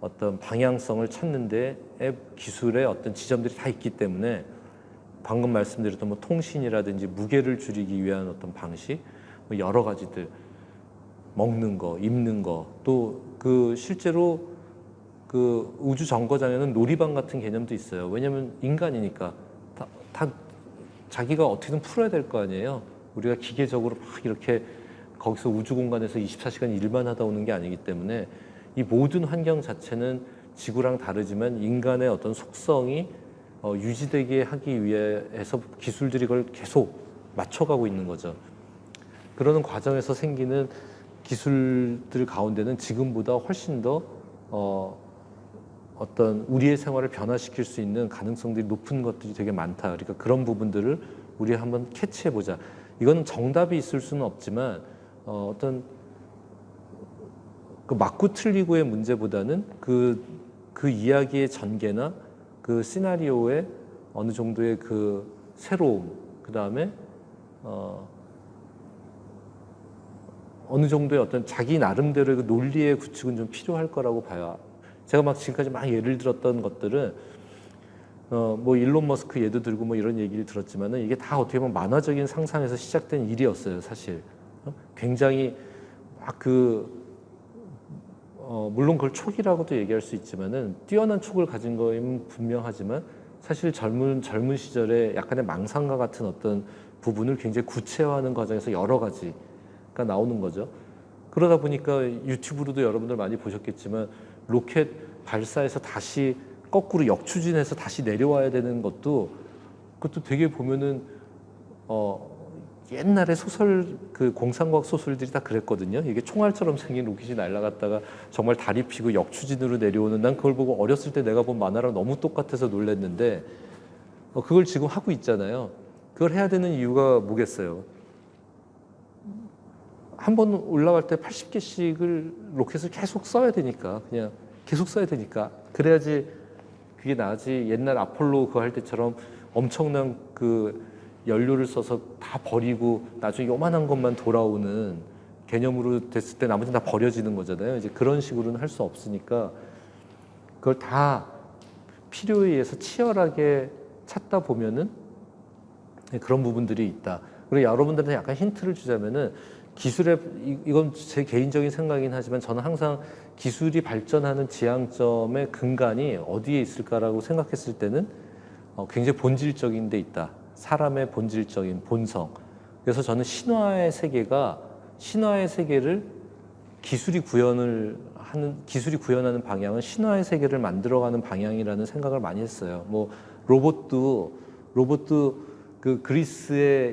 어떤 방향성을 찾는 데에 기술의 어떤 지점들이 다 있기 때문에 방금 말씀드렸던 뭐 통신이라든지 무게를 줄이기 위한 어떤 방식, 뭐 여러 가지들 먹는 거, 입는 거, 또 그 실제로 그 우주 정거장에는 놀이방 같은 개념도 있어요. 왜냐하면 인간이니까 다 자기가 어떻게든 풀어야 될 거 아니에요. 우리가 기계적으로 막 이렇게 거기서 우주 공간에서 24시간 일만 하다 오는 게 아니기 때문에 이 모든 환경 자체는 지구랑 다르지만 인간의 어떤 속성이 유지되게 하기 위해서 기술들이 그걸 계속 맞춰가고 있는 거죠. 그러는 과정에서 생기는 기술들 가운데는 지금보다 훨씬 더 어떤 우리의 생활을 변화시킬 수 있는 가능성들이 높은 것들이 되게 많다. 그러니까 그런 부분들을 우리 한번 캐치해 보자. 이거는 정답이 있을 수는 없지만 어떤 그 맞고 틀리고의 문제보다는 그 이야기의 전개나 그 시나리오의 어느 정도의 그 새로움, 그 다음에 어느 정도의 어떤 자기 나름대로의 그 논리의 구축은 좀 필요할 거라고 봐요. 제가 막 지금까지 막 예를 들었던 것들은 뭐 일론 머스크 예도 들고 뭐 이런 얘기를 들었지만은 이게 다 어떻게 보면 만화적인 상상에서 시작된 일이었어요, 사실. 굉장히 막 물론 그걸 촉이라고도 얘기할 수 있지만은 뛰어난 촉을 가진 거는 분명하지만 사실 젊은 시절에 약간의 망상과 같은 어떤 부분을 굉장히 구체화하는 과정에서 여러 가지가 나오는 거죠. 그러다 보니까 유튜브로도 여러분들 많이 보셨겠지만 로켓 발사해서 다시 거꾸로 역추진해서 다시 내려와야 되는 그것도 되게 보면은 옛날에 소설 그 공상과학 소설들이 다 그랬거든요. 이게 총알처럼 생긴 로켓이 날아갔다가 정말 다리 펴고 역추진으로 내려오는, 난 그걸 보고 어렸을 때 내가 본 만화랑 너무 똑같아서 놀랐는데 그걸 지금 하고 있잖아요. 그걸 해야 되는 이유가 뭐겠어요? 한 번 올라갈 때 80개씩을 로켓을 계속 써야 되니까, 그냥 계속 써야 되니까. 그래야지 그게 나지. 옛날 아폴로 그거 할 때처럼 엄청난 그 연료를 써서 다 버리고 나중에 요만한 것만 돌아오는 개념으로 됐을 때 나머지는 다 버려지는 거잖아요. 이제 그런 식으로는 할 수 없으니까 그걸 다 필요에 의해서 치열하게 찾다 보면은 그런 부분들이 있다. 그리고 여러분들한테 약간 힌트를 주자면은 기술의, 이건 제 개인적인 생각이긴 하지만 저는 항상 기술이 발전하는 지향점의 근간이 어디에 있을까라고 생각했을 때는 굉장히 본질적인 데 있다. 사람의 본질적인 본성. 그래서 저는 신화의 세계를 기술이 구현하는 방향은 신화의 세계를 만들어가는 방향이라는 생각을 많이 했어요. 뭐 로봇도 그 그리스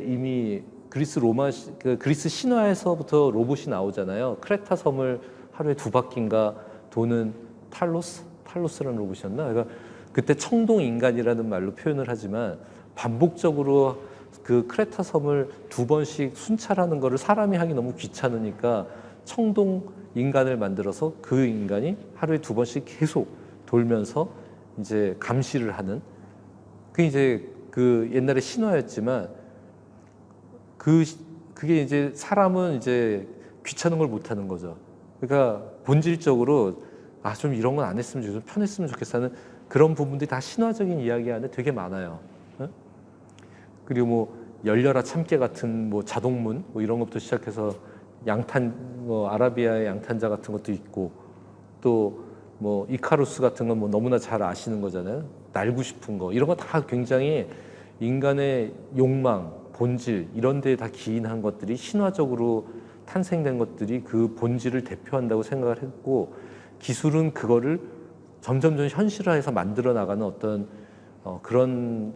신화에서부터 로봇이 나오잖아요. 크레타 섬을 하루에 2바퀴인가 도는 탈로스라는 로봇이었나? 그러니까 그때 청동 인간이라는 말로 표현을 하지만 반복적으로 그 크레타 섬을 2번씩 순찰하는 거를 사람이 하기 너무 귀찮으니까 청동 인간을 만들어서 그 인간이 하루에 2번씩 계속 돌면서 이제 감시를 하는, 그게 이제 그 옛날에 신화였지만 그게 이제 사람은 이제 귀찮은 걸 못 하는 거죠. 그러니까 본질적으로 좀 이런 건 안 했으면 좋겠어, 편했으면 좋겠어 하는 그런 부분들이 다 신화적인 이야기 안에 되게 많아요. 그리고 뭐 열려라 참깨 같은 뭐 자동문 뭐 이런 것부터 시작해서 아라비아의 양탄자 같은 것도 있고, 또 뭐 이카루스 같은 건 뭐 너무나 잘 아시는 거잖아요. 날고 싶은 거, 이런 거 다 굉장히 인간의 욕망, 본질 이런 데에 다 기인한 것들이 신화적으로 탄생된 것들이 그 본질을 대표한다고 생각을 했고, 기술은 그거를 점점 현실화해서 만들어 나가는 어떤 그런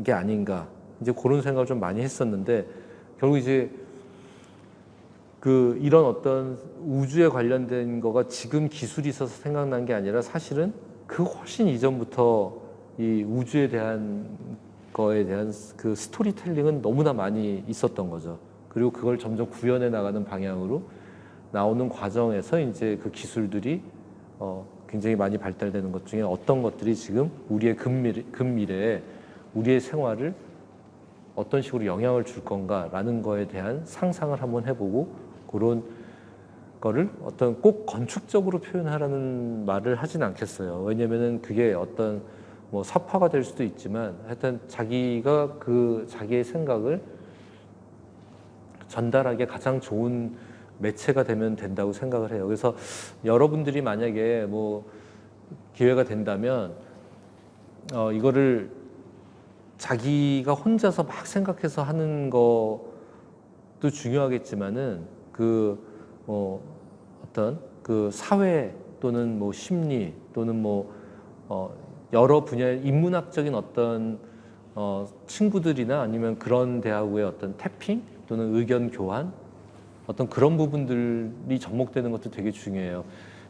게 아닌가, 이제 그런 생각을 좀 많이 했었는데, 결국 이제 이런 어떤 우주에 관련된 거가 지금 기술이 있어서 생각난 게 아니라 사실은 그 훨씬 이전부터 이 우주에 대한 거에 대한 그 스토리텔링은 너무나 많이 있었던 거죠. 그리고 그걸 점점 구현해 나가는 방향으로 나오는 과정에서 이제 그 기술들이 굉장히 많이 발달되는 것 중에 어떤 것들이 지금 우리의 근미래에 우리의 생활을 어떤 식으로 영향을 줄 건가라는 거에 대한 상상을 한번 해보고, 그런 거를 어떤 꼭 건축적으로 표현하라는 말을 하진 않겠어요. 왜냐면은 그게 어떤 뭐 사파가 될 수도 있지만 하여튼 자기가 자기의 생각을 전달하기에 가장 좋은 매체가 되면 된다고 생각을 해요. 그래서 여러분들이 만약에 뭐 기회가 된다면 이거를 자기가 혼자서 막 생각해서 하는 것도 중요하겠지만은 어떤 사회 또는 뭐 심리 또는 뭐 여러 분야의 인문학적인 어떤 친구들이나 아니면 그런 대하고의 어떤 태핑 또는 의견 교환, 어떤 그런 부분들이 접목되는 것도 되게 중요해요.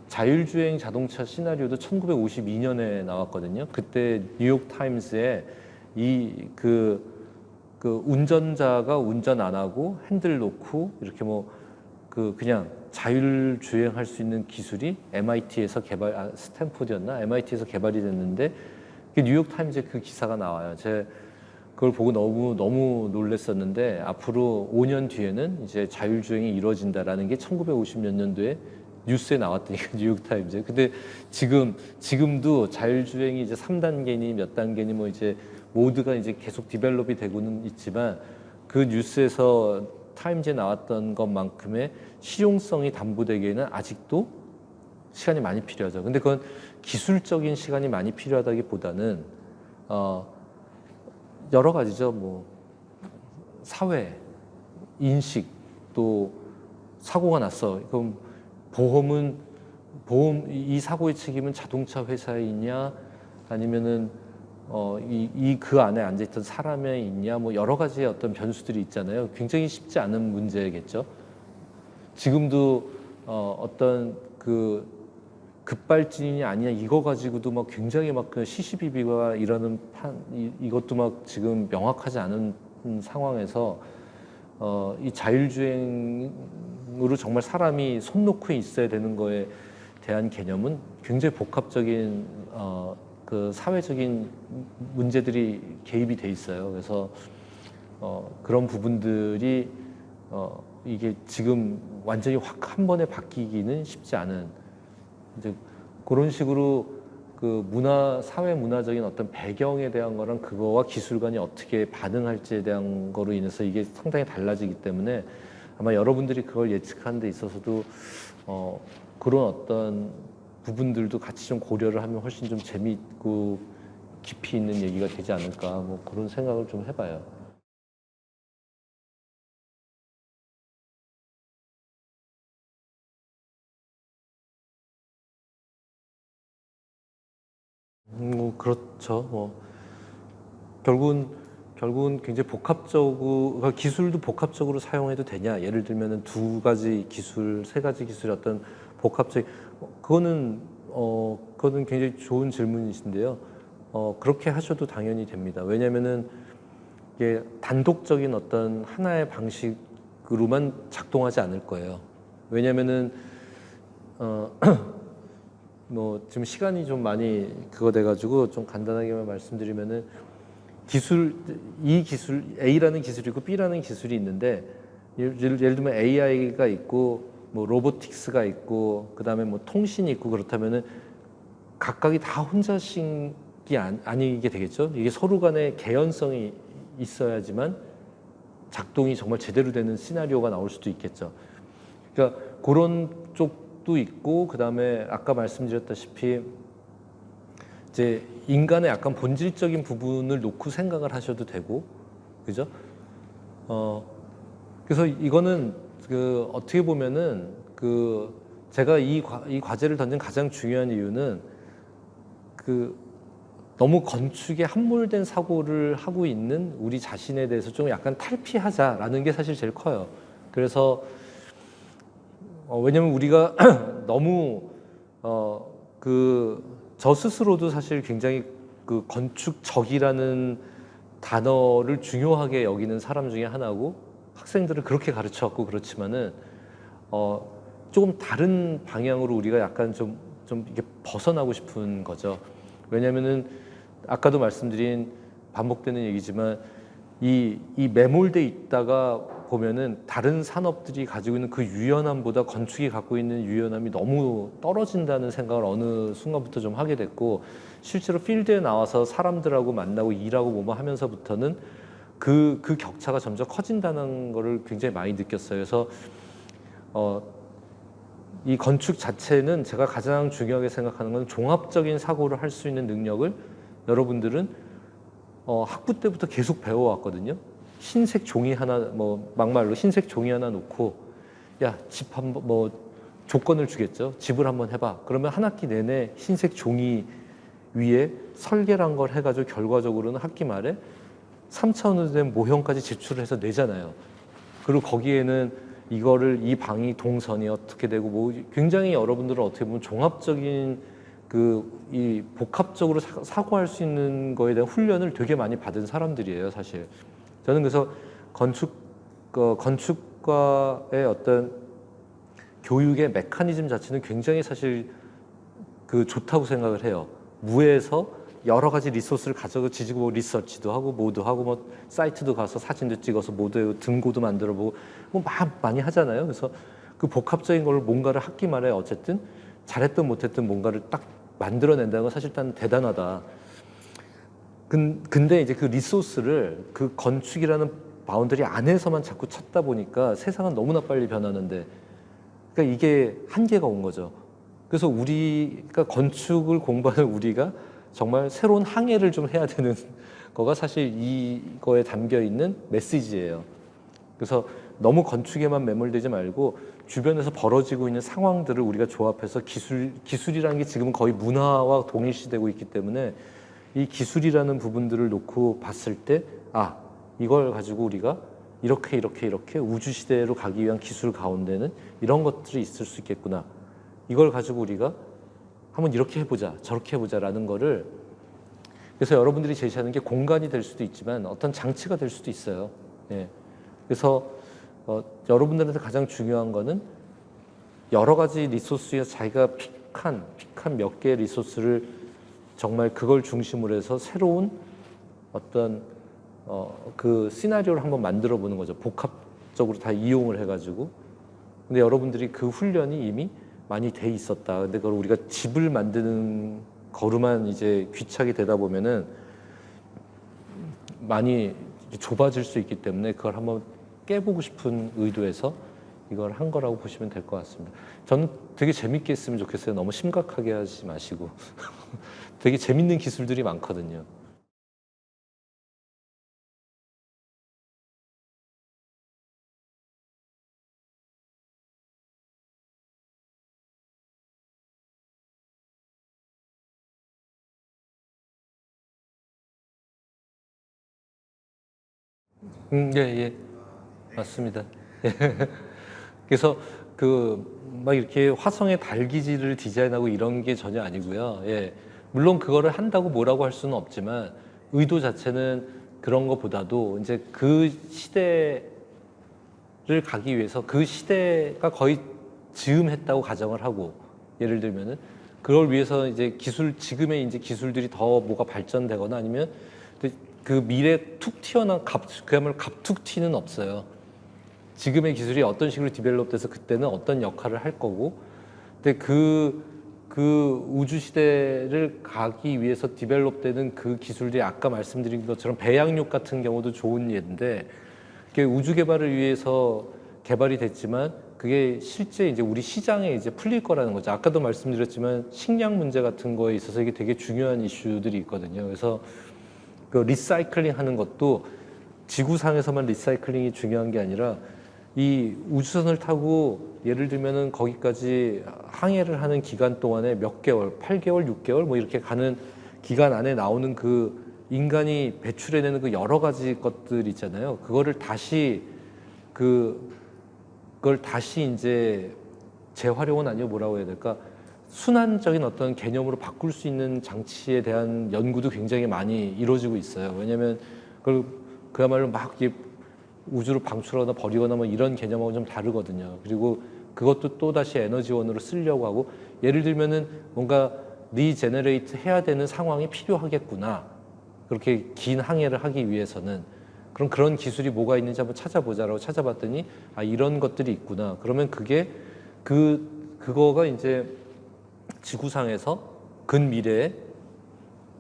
자율주행 자동차 시나리오도 1952년에 나왔거든요. 그때 뉴욕 타임스에 그 운전자가 운전 안 하고 핸들 놓고 이렇게 그냥 자율주행할 수 있는 기술이 MIT에서 스탠포드였나? MIT에서 개발이 됐는데 뉴욕 타임즈에 그 기사가 나와요. 그걸 보고 너무 놀랐었는데 앞으로 5년 뒤에는 이제 자율주행이 이루어진다라는 게 1950몇 년도에 뉴스에 나왔더니까 뉴욕 타임즈에. 근데 지금도 자율주행이 이제 3단계니 몇 단계니 이제 모드가 이제 계속 디벨롭이 되고는 있지만 그 뉴스에서 타임즈에 나왔던 것만큼의 실용성이 담보되기에는 아직도 시간이 많이 필요하죠. 근데 그건 기술적인 시간이 많이 필요하다기보다는 여러 가지죠. 사회, 인식, 또 사고가 났어. 그럼 이 사고의 책임은 자동차 회사에 있냐, 아니면은 그 안에 앉아있던 사람에 있냐, 여러 가지의 어떤 변수들이 있잖아요. 굉장히 쉽지 않은 문제겠죠. 지금도 어떤 그 급발진이 아니냐 이거 가지고도 굉장히 그 시시비비가 일어나는 이것도 지금 명확하지 않은 상황에서 이 자율주행으로 정말 사람이 손 놓고 있어야 되는 거에 대한 개념은 굉장히 복합적인 그 사회적인 문제들이 개입이 돼 있어요. 그래서 그런 부분들이 이게 지금 완전히 확 한 번에 바뀌기는 쉽지 않은 이제 그런 식으로 그 사회 문화적인 어떤 배경에 대한 거랑 그거와 기술관이 어떻게 반응할지에 대한 거로 인해서 이게 상당히 달라지기 때문에 아마 여러분들이 그걸 예측하는 데 있어서도 그런 어떤 부분들도 같이 좀 고려를 하면 훨씬 좀 재미있고 깊이 있는 얘기가 되지 않을까 그런 생각을 좀 해봐요. 그렇죠. 결국은 굉장히 복합적으로 기술도 복합적으로 사용해도 되냐? 예를 들면은 두 가지 기술, 세 가지 기술의 어떤 복합적 그거는 굉장히 좋은 질문이신데요. 그렇게 하셔도 당연히 됩니다. 왜냐면은 이게 단독적인 어떤 하나의 방식으로만 작동하지 않을 거예요. 왜냐면은 지금 시간이 좀 많이 그거 돼가지고 좀 간단하게만 말씀드리면은 이 기술 A라는 기술이 있고 B라는 기술이 있는데 예를 들면 AI가 있고 로보틱스가 있고 그다음에 통신이 있고 그렇다면은 각각이 다 혼자식이 아니게 되겠죠. 이게 서로 간의 개연성이 있어야지만 작동이 정말 제대로 되는 시나리오가 나올 수도 있겠죠. 그러니까 그런 쪽도 있고 그다음에 아까 말씀드렸다시피 이제 인간의 약간 본질적인 부분을 놓고 생각을 하셔도 되고, 그죠? 그래서 이거는 어떻게 보면은 제가 이 과제를 던진 가장 중요한 이유는 너무 건축에 함몰된 사고를 하고 있는 우리 자신에 대해서 좀 약간 탈피하자라는 게 사실 제일 커요. 그래서 왜냐면 우리가 너무 저 스스로도 사실 굉장히 건축적이라는 단어를 중요하게 여기는 사람 중에 하나고 학생들을 그렇게 가르쳐왔고 그렇지만은 조금 다른 방향으로 우리가 약간 좀 이렇게 벗어나고 싶은 거죠. 왜냐면은 아까도 말씀드린 반복되는 얘기지만 이 매몰돼 있다가 보면은 다른 산업들이 가지고 있는 그 유연함보다 건축이 갖고 있는 유연함이 너무 떨어진다는 생각을 어느 순간부터 좀 하게 됐고 실제로 필드에 나와서 사람들하고 만나고 일하고 뭐뭐 하면서부터는 그 격차가 점점 커진다는 거를 굉장히 많이 느꼈어요. 그래서 이 건축 자체는 제가 가장 중요하게 생각하는 건 종합적인 사고를 할 수 있는 능력을 여러분들은 학부 때부터 계속 배워왔거든요. 흰색 종이 하나 막말로 흰색 종이 하나 놓고 야, 집 한번 조건을 주겠죠. 집을 한번 해봐. 그러면 한 학기 내내 흰색 종이 위에 설계란 걸 해가지고 결과적으로는 학기 말에 3차원으로 된 모형까지 제출을 해서 내잖아요. 그리고 거기에는 이거를 이 방이 동선이 어떻게 되고 뭐 굉장히 여러분들은 어떻게 보면 종합적인 이 복합적으로 사고할 수 있는 거에 대한 훈련을 되게 많이 받은 사람들이에요, 사실. 저는 그래서 건축과의 어떤 교육의 메커니즘 자체는 굉장히 사실 좋다고 생각을 해요. 무에서 여러 가지 리소스를 가져고 지지고 뭐 리서치도 하고 뭐도 하고 뭐 사이트도 가서 사진도 찍어서 모두 등고도 만들어 보고 뭐 많이 하잖아요. 그래서 그 복합적인 걸 뭔가를 하기 말에 어쨌든 잘했든 못했든 뭔가를 딱 만들어낸다는 건 사실 단 대단하다. 근데 이제 그 리소스를 그 건축이라는 바운더리 안에서만 자꾸 찾다 보니까 세상은 너무나 빨리 변하는데, 그러니까 이게 한계가 온 거죠. 그래서 우리가 건축을 공부하는 우리가 정말 새로운 항해를 좀 해야 되는 거가 사실 이거에 담겨 있는 메시지예요. 그래서 너무 건축에만 매몰되지 말고 주변에서 벌어지고 있는 상황들을 우리가 조합해서 기술이라는 게 지금은 거의 문화와 동일시되고 있기 때문에 이 기술이라는 부분들을 놓고 봤을 때, 아, 이걸 가지고 우리가 이렇게 우주 시대로 가기 위한 기술 가운데는 이런 것들이 있을 수 있겠구나. 이걸 가지고 우리가 한번 이렇게 해보자, 저렇게 해보자라는 거를, 그래서 여러분들이 제시하는 게 공간이 될 수도 있지만 어떤 장치가 될 수도 있어요. 예. 그래서 여러분들한테 가장 중요한 거는 여러 가지 리소스에 자기가 픽한 몇 개의 리소스를 정말 그걸 중심으로 해서 새로운 어떤 그 시나리오를 한번 만들어 보는 거죠. 복합적으로 다 이용을 해가지고. 근데 여러분들이 그 훈련이 이미 많이 돼 있었다. 근데 그걸 우리가 집을 만드는 거로만 이제 귀착이 되다 보면은 많이 좁아질 수 있기 때문에 그걸 한번 깨보고 싶은 의도에서 이걸 한 거라고 보시면 될 것 같습니다. 저는 되게 재밌게 했으면 좋겠어요. 너무 심각하게 하지 마시고. 되게 재밌는 기술들이 많거든요. 예, 예. 맞습니다. 그래서 막 이렇게 화성에 달 기지를 디자인하고 이런 게 전혀 아니고요. 예. 물론 그거를 한다고 뭐라고 할 수는 없지만 의도 자체는 그런 것보다도 이제 그 시대를 가기 위해서 그 시대가 거의 즈음했다고 가정을 하고, 예를 들면은 그걸 위해서 이제 지금의 이제 기술들이 더 뭐가 발전되거나 아니면 그 미래 툭 튀어나온 그야말로 갑툭 튀는 없어요. 지금의 기술이 어떤 식으로 디벨롭돼서 그때는 어떤 역할을 할 거고, 근데 그 우주 시대를 가기 위해서 디벨롭되는 그 기술들이 아까 말씀드린 것처럼 배양육 같은 경우도 좋은 예인데, 그게 우주 개발을 위해서 개발이 됐지만 그게 실제 이제 우리 시장에 이제 풀릴 거라는 거죠. 아까도 말씀드렸지만 식량 문제 같은 거에 있어서 이게 되게 중요한 이슈들이 있거든요. 그래서 그 리사이클링 하는 것도 지구상에서만 리사이클링이 중요한 게 아니라 이 우주선을 타고 예를 들면은 거기까지 항해를 하는 기간 동안에 몇 개월, 8개월, 6개월 뭐 이렇게 가는 기간 안에 나오는 그 인간이 배출해내는 그 여러 가지 것들 있잖아요. 그걸 다시 이제 재활용은 아니고 뭐라고 해야 될까? 순환적인 어떤 개념으로 바꿀 수 있는 장치에 대한 연구도 굉장히 많이 이루어지고 있어요. 왜냐하면 그야말로 막 우주로 방출하거나 버리거나 뭐 이런 개념하고 좀 다르거든요. 그리고 그것도 또 다시 에너지원으로 쓰려고 하고, 예를 들면은 뭔가 리제너레이트 해야 되는 상황이 필요하겠구나. 그렇게 긴 항해를 하기 위해서는 그럼 그런 기술이 뭐가 있는지 한번 찾아보자라고 찾아봤더니 아, 이런 것들이 있구나. 그러면 그거가 이제 지구상에서 근미래에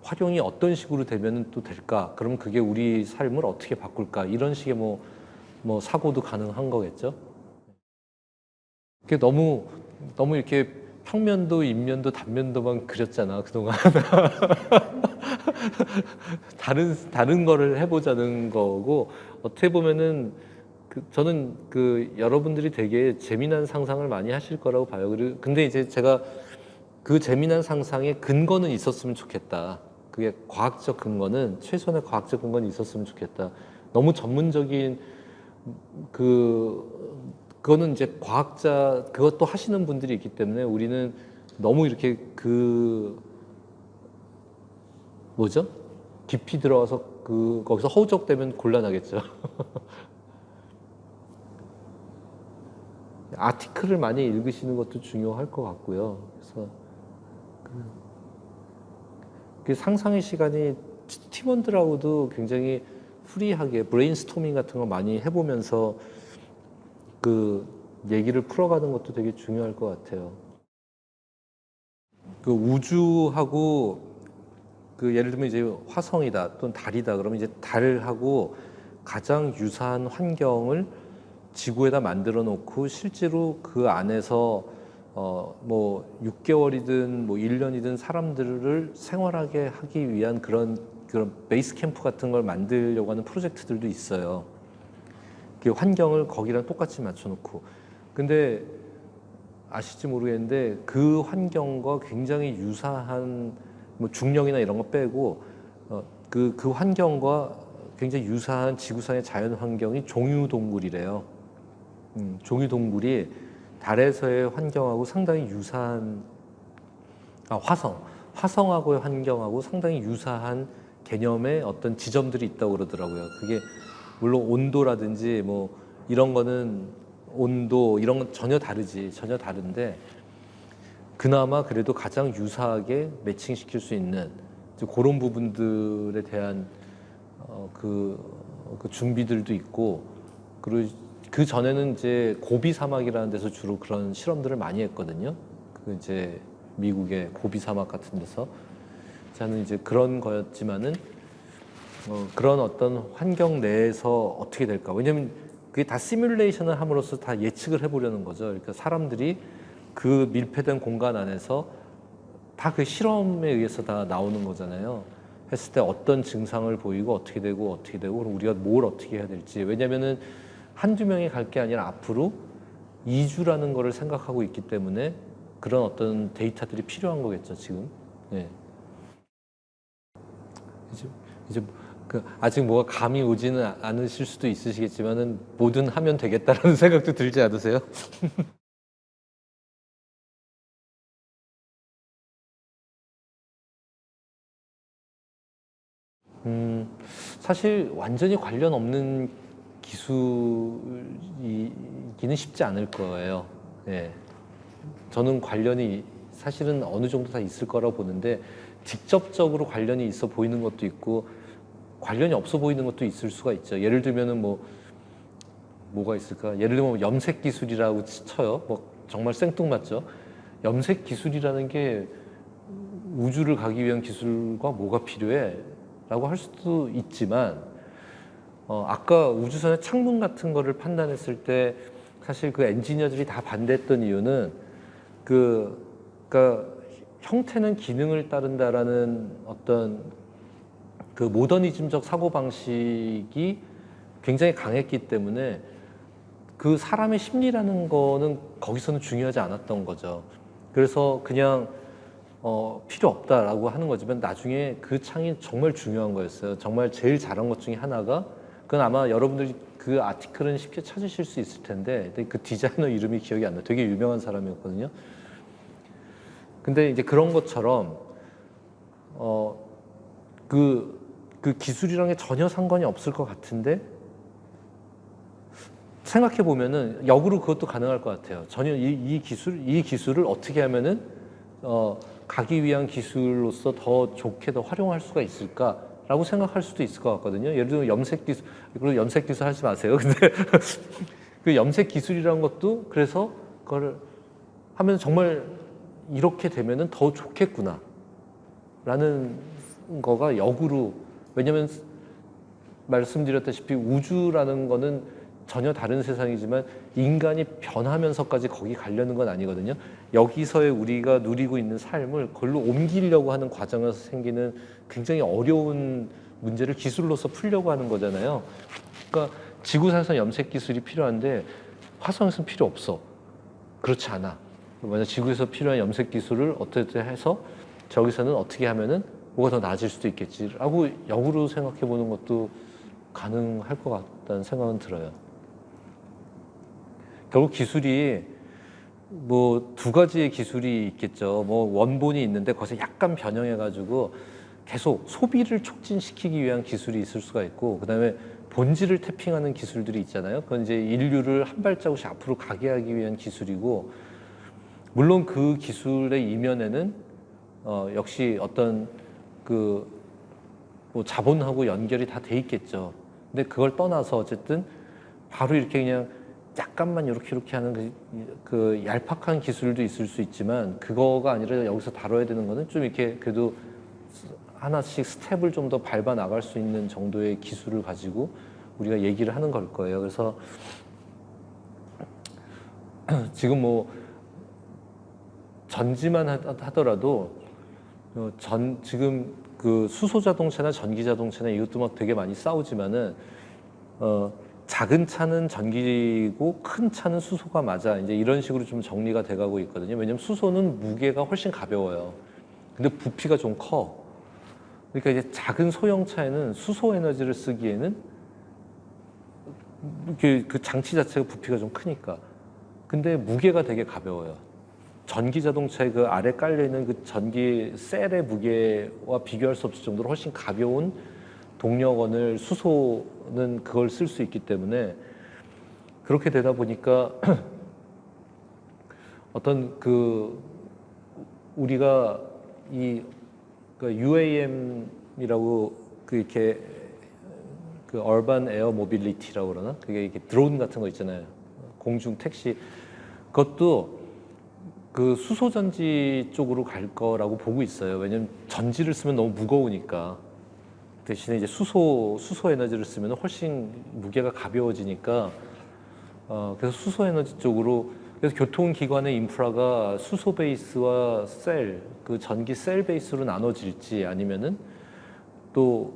활용이 어떤 식으로 되면 또 될까? 그럼 그게 우리 삶을 어떻게 바꿀까? 이런 식의 뭐 사고도 가능한 거겠죠. 그게 너무 이렇게 평면도, 인면도, 단면도만 그렸잖아, 그동안. 다른 거를 해보자는 거고, 어떻게 보면은 저는 여러분들이 되게 재미난 상상을 많이 하실 거라고 봐요. 근데 이제 제가 그 재미난 상상의 근거는 있었으면 좋겠다. 그게 과학적 근거는, 최소한의 과학적 근거는 있었으면 좋겠다. 너무 전문적인 그거는 이제 과학자 그것도 하시는 분들이 있기 때문에 우리는 너무 이렇게 뭐죠? 깊이 들어와서 거기서 허우적대면 곤란하겠죠. 아티클을 많이 읽으시는 것도 중요할 것 같고요. 그래서 그 상상의 시간이 팀원들하고도 굉장히 프리하게 브레인스토밍 같은 거 많이 해보면서 그 얘기를 풀어가는 것도 되게 중요할 것 같아요. 그 우주하고 예를 들면 이제 화성이다 또는 달이다 그러면 이제 달하고 가장 유사한 환경을 지구에다 만들어 놓고 실제로 그 안에서 뭐 6개월이든 뭐 1년이든 사람들을 생활하게 하기 위한 그런 베이스 캠프 같은 걸 만들려고 하는 프로젝트들도 있어요. 그 환경을 거기랑 똑같이 맞춰 놓고. 근데 아실지 모르겠는데 그 환경과 굉장히 유사한 뭐 중력이나 이런 거 빼고 그 환경과 굉장히 유사한 지구상의 자연 환경이 종유동굴이래요. 종유동굴이 달에서의 환경하고 상당히 유사한 화성하고의 환경하고 상당히 유사한 개념의 어떤 지점들이 있다고 그러더라고요. 그게 물론 온도라든지 뭐 이런 거는 온도 이런 건 전혀 다른데 그나마 그래도 가장 유사하게 매칭시킬 수 있는 그런 부분들에 대한 그 준비들도 있고 그리고 그 전에는 이제 고비 사막이라는 데서 주로 그런 실험들을 많이 했거든요. 그 이제 미국의 고비 사막 같은 데서 저는 이제 그런 거였지만은 그런 어떤 환경 내에서 어떻게 될까? 왜냐면 그게 다 시뮬레이션을 함으로써 다 예측을 해보려는 거죠. 그러니까 사람들이 그 밀폐된 공간 안에서 다 그 실험에 의해서 다 나오는 거잖아요. 했을 때 어떤 증상을 보이고 어떻게 되고 그럼 우리가 뭘 어떻게 해야 될지. 왜냐면은 한두 명이 갈 게 아니라 앞으로 2주라는 거를 생각하고 있기 때문에 그런 어떤 데이터들이 필요한 거겠죠, 지금. 네. 이제 아직 뭐가 감이 오지는 않으실 수도 있으시겠지만은 뭐든 하면 되겠다라는 생각도 들지 않으세요? 사실 완전히 관련 없는 기술이기는 쉽지 않을 거예요. 예. 저는 관련이 사실은 어느 정도 다 있을 거라고 보는데 직접적으로 관련이 있어 보이는 것도 있고 관련이 없어 보이는 것도 있을 수가 있죠. 예를 들면은 뭐가 있을까? 예를 들면 염색 기술이라고 쳐요. 뭐 정말 생뚱맞죠. 염색 기술이라는 게 우주를 가기 위한 기술과 뭐가 필요해? 라고 할 수도 있지만 아까 우주선의 창문 같은 거를 판단했을 때 사실 그 엔지니어들이 다 반대했던 이유는 그러니까 형태는 기능을 따른다라는 어떤 그 모더니즘적 사고방식이 굉장히 강했기 때문에 그 사람의 심리라는 거는 거기서는 중요하지 않았던 거죠. 그래서 그냥 필요 없다라고 하는 거지만 나중에 그 창이 정말 중요한 거였어요. 정말 제일 잘한 것 중에 하나가 그건 아마 여러분들이 그 아티클은 쉽게 찾으실 수 있을 텐데 그 디자이너 이름이 기억이 안 나요. 되게 유명한 사람이었거든요. 근데 이제 그런 것처럼 그 기술이랑 게 전혀 상관이 없을 것 같은데 생각해 보면은 역으로 그것도 가능할 것 같아요. 전혀 이 기술을 어떻게 하면은 가기 위한 기술로서 더 좋게 더 활용할 수가 있을까라고 생각할 수도 있을 것 같거든요. 예를 들면 염색 기술, 그리고 염색 기술 하지 마세요. 근데 그 염색 기술이라는 것도 그래서 그걸 하면 정말 이렇게 되면은 더 좋겠구나라는 거가 역으로 왜냐면 말씀드렸다시피 우주라는 거는 전혀 다른 세상이지만 인간이 변하면서까지 거기 가려는 건 아니거든요. 여기서의 우리가 누리고 있는 삶을 그걸로 옮기려고 하는 과정에서 생기는 굉장히 어려운 문제를 기술로서 풀려고 하는 거잖아요. 그러니까 지구상에서 염색 기술이 필요한데 화성에서는 필요 없어. 그렇지 않아. 만약 지구에서 필요한 염색 기술을 어떻게 해서 저기서는 어떻게 하면은 뭐가 더 나아질 수도 있겠지라고 역으로 생각해 보는 것도 가능할 것 같다는 생각은 들어요. 결국 기술이 뭐 두 가지의 기술이 있겠죠. 뭐 원본이 있는데 거기서 약간 변형해가지고 계속 소비를 촉진시키기 위한 기술이 있을 수가 있고, 그다음에 본질을 태핑하는 기술들이 있잖아요. 그건 이제 인류를 한 발자국씩 앞으로 가게 하기 위한 기술이고, 물론 그 기술의 이면에는 역시 어떤 그 뭐 자본하고 연결이 다 돼 있겠죠. 근데 그걸 떠나서 어쨌든 바로 이렇게 그냥 약간만 이렇게 하는 그 얄팍한 기술도 있을 수 있지만, 그거가 아니라 여기서 다뤄야 되는 거는 좀 이렇게 그래도 하나씩 스텝을 좀 더 밟아 나갈 수 있는 정도의 기술을 가지고 우리가 얘기를 하는 걸 거예요. 그래서 지금 뭐 전지만 하더라도 지금 그 수소 자동차나 전기 자동차나 이것도 막 되게 많이 싸우지만은 작은 차는 전기고 큰 차는 수소가 맞아, 이제 이런 식으로 좀 정리가 돼가고 있거든요. 왜냐면 수소는 무게가 훨씬 가벼워요. 근데 부피가 좀 커. 그러니까 이제 작은 소형차에는 수소 에너지를 쓰기에는 그 장치 자체가 부피가 좀 크니까. 근데 무게가 되게 가벼워요. 전기 자동차의 그 아래 깔려 있는 그 전기 셀의 무게와 비교할 수 없을 정도로 훨씬 가벼운 동력원을 수소는 그걸 쓸 수 있기 때문에, 그렇게 되다 보니까 어떤 그 우리가 이 그 UAM이라고 그 이렇게 그 얼반 에어 모빌리티라고 그러나, 그게 이렇게 드론 같은 거 있잖아요. 공중 택시. 그것도 그 수소 전지 쪽으로 갈 거라고 보고 있어요. 왜냐면 전지를 쓰면 너무 무거우니까. 대신에 이제 수소 에너지를 쓰면 훨씬 무게가 가벼워지니까, 그래서 수소 에너지 쪽으로. 그래서 교통기관의 인프라가 수소 베이스와 그 전기 셀 베이스로 나눠질지, 아니면은 또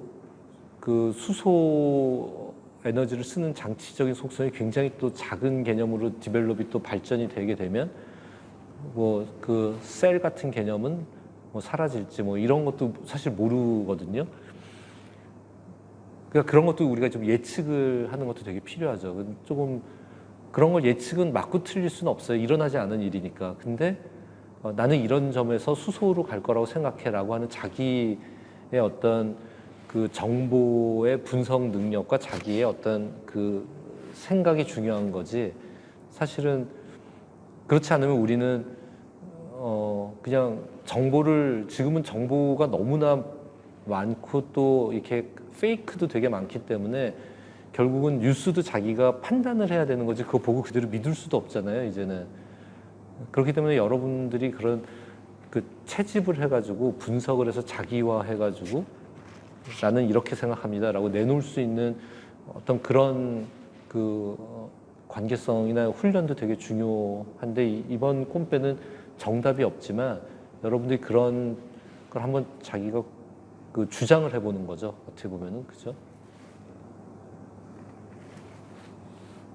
그 수소 에너지를 쓰는 장치적인 속성이 굉장히 또 작은 개념으로 디벨롭이 또 발전이 되게 되면 뭐 그 셀 같은 개념은 뭐 사라질지, 뭐 이런 것도 사실 모르거든요. 그러니까 그런 것도 우리가 좀 예측을 하는 것도 되게 필요하죠. 조금 그런 걸 예측은 맞고 틀릴 수는 없어요. 일어나지 않은 일이니까. 근데 나는 이런 점에서 수소로 갈 거라고 생각해라고 하는 자기의 어떤 그 정보의 분석 능력과 자기의 어떤 그 생각이 중요한 거지, 사실은 그렇지 않으면 우리는 그냥 지금은 정보가 너무나 많고 또 이렇게 페이크도 되게 많기 때문에 결국은 뉴스도 자기가 판단을 해야 되는 거지, 그거 보고 그대로 믿을 수도 없잖아요, 이제는. 그렇기 때문에 여러분들이 그런 그 채집을 해가지고 분석을 해서 자기화 해가지고 나는 이렇게 생각합니다라고 내놓을 수 있는 어떤 그런 그 관계성이나 훈련도 되게 중요한데, 이번 꼼빼는 정답이 없지만 여러분들이 그런 걸 한번 자기가 그 주장을 해보는 거죠. 어떻게 보면은, 그죠?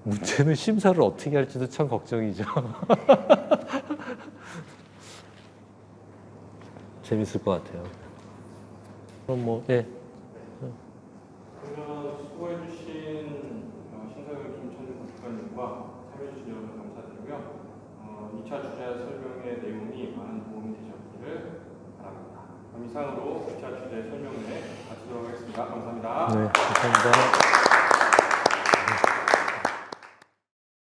문제는 심사를 어떻게 할지도 참 걱정이죠. 재밌을 것 같아요. 그럼 뭐, 예. 그러면 수고해주신 신사역 김천주 건축관님과 참여해주신 여러분 감사드리고요. 2차 주제 설명의 내용이 많은 도움이 되셨기를 바랍니다. 그럼 이상으로 2차 주제 설명회 마치도록 하겠습니다. 감사합니다. 네, 감사합니다.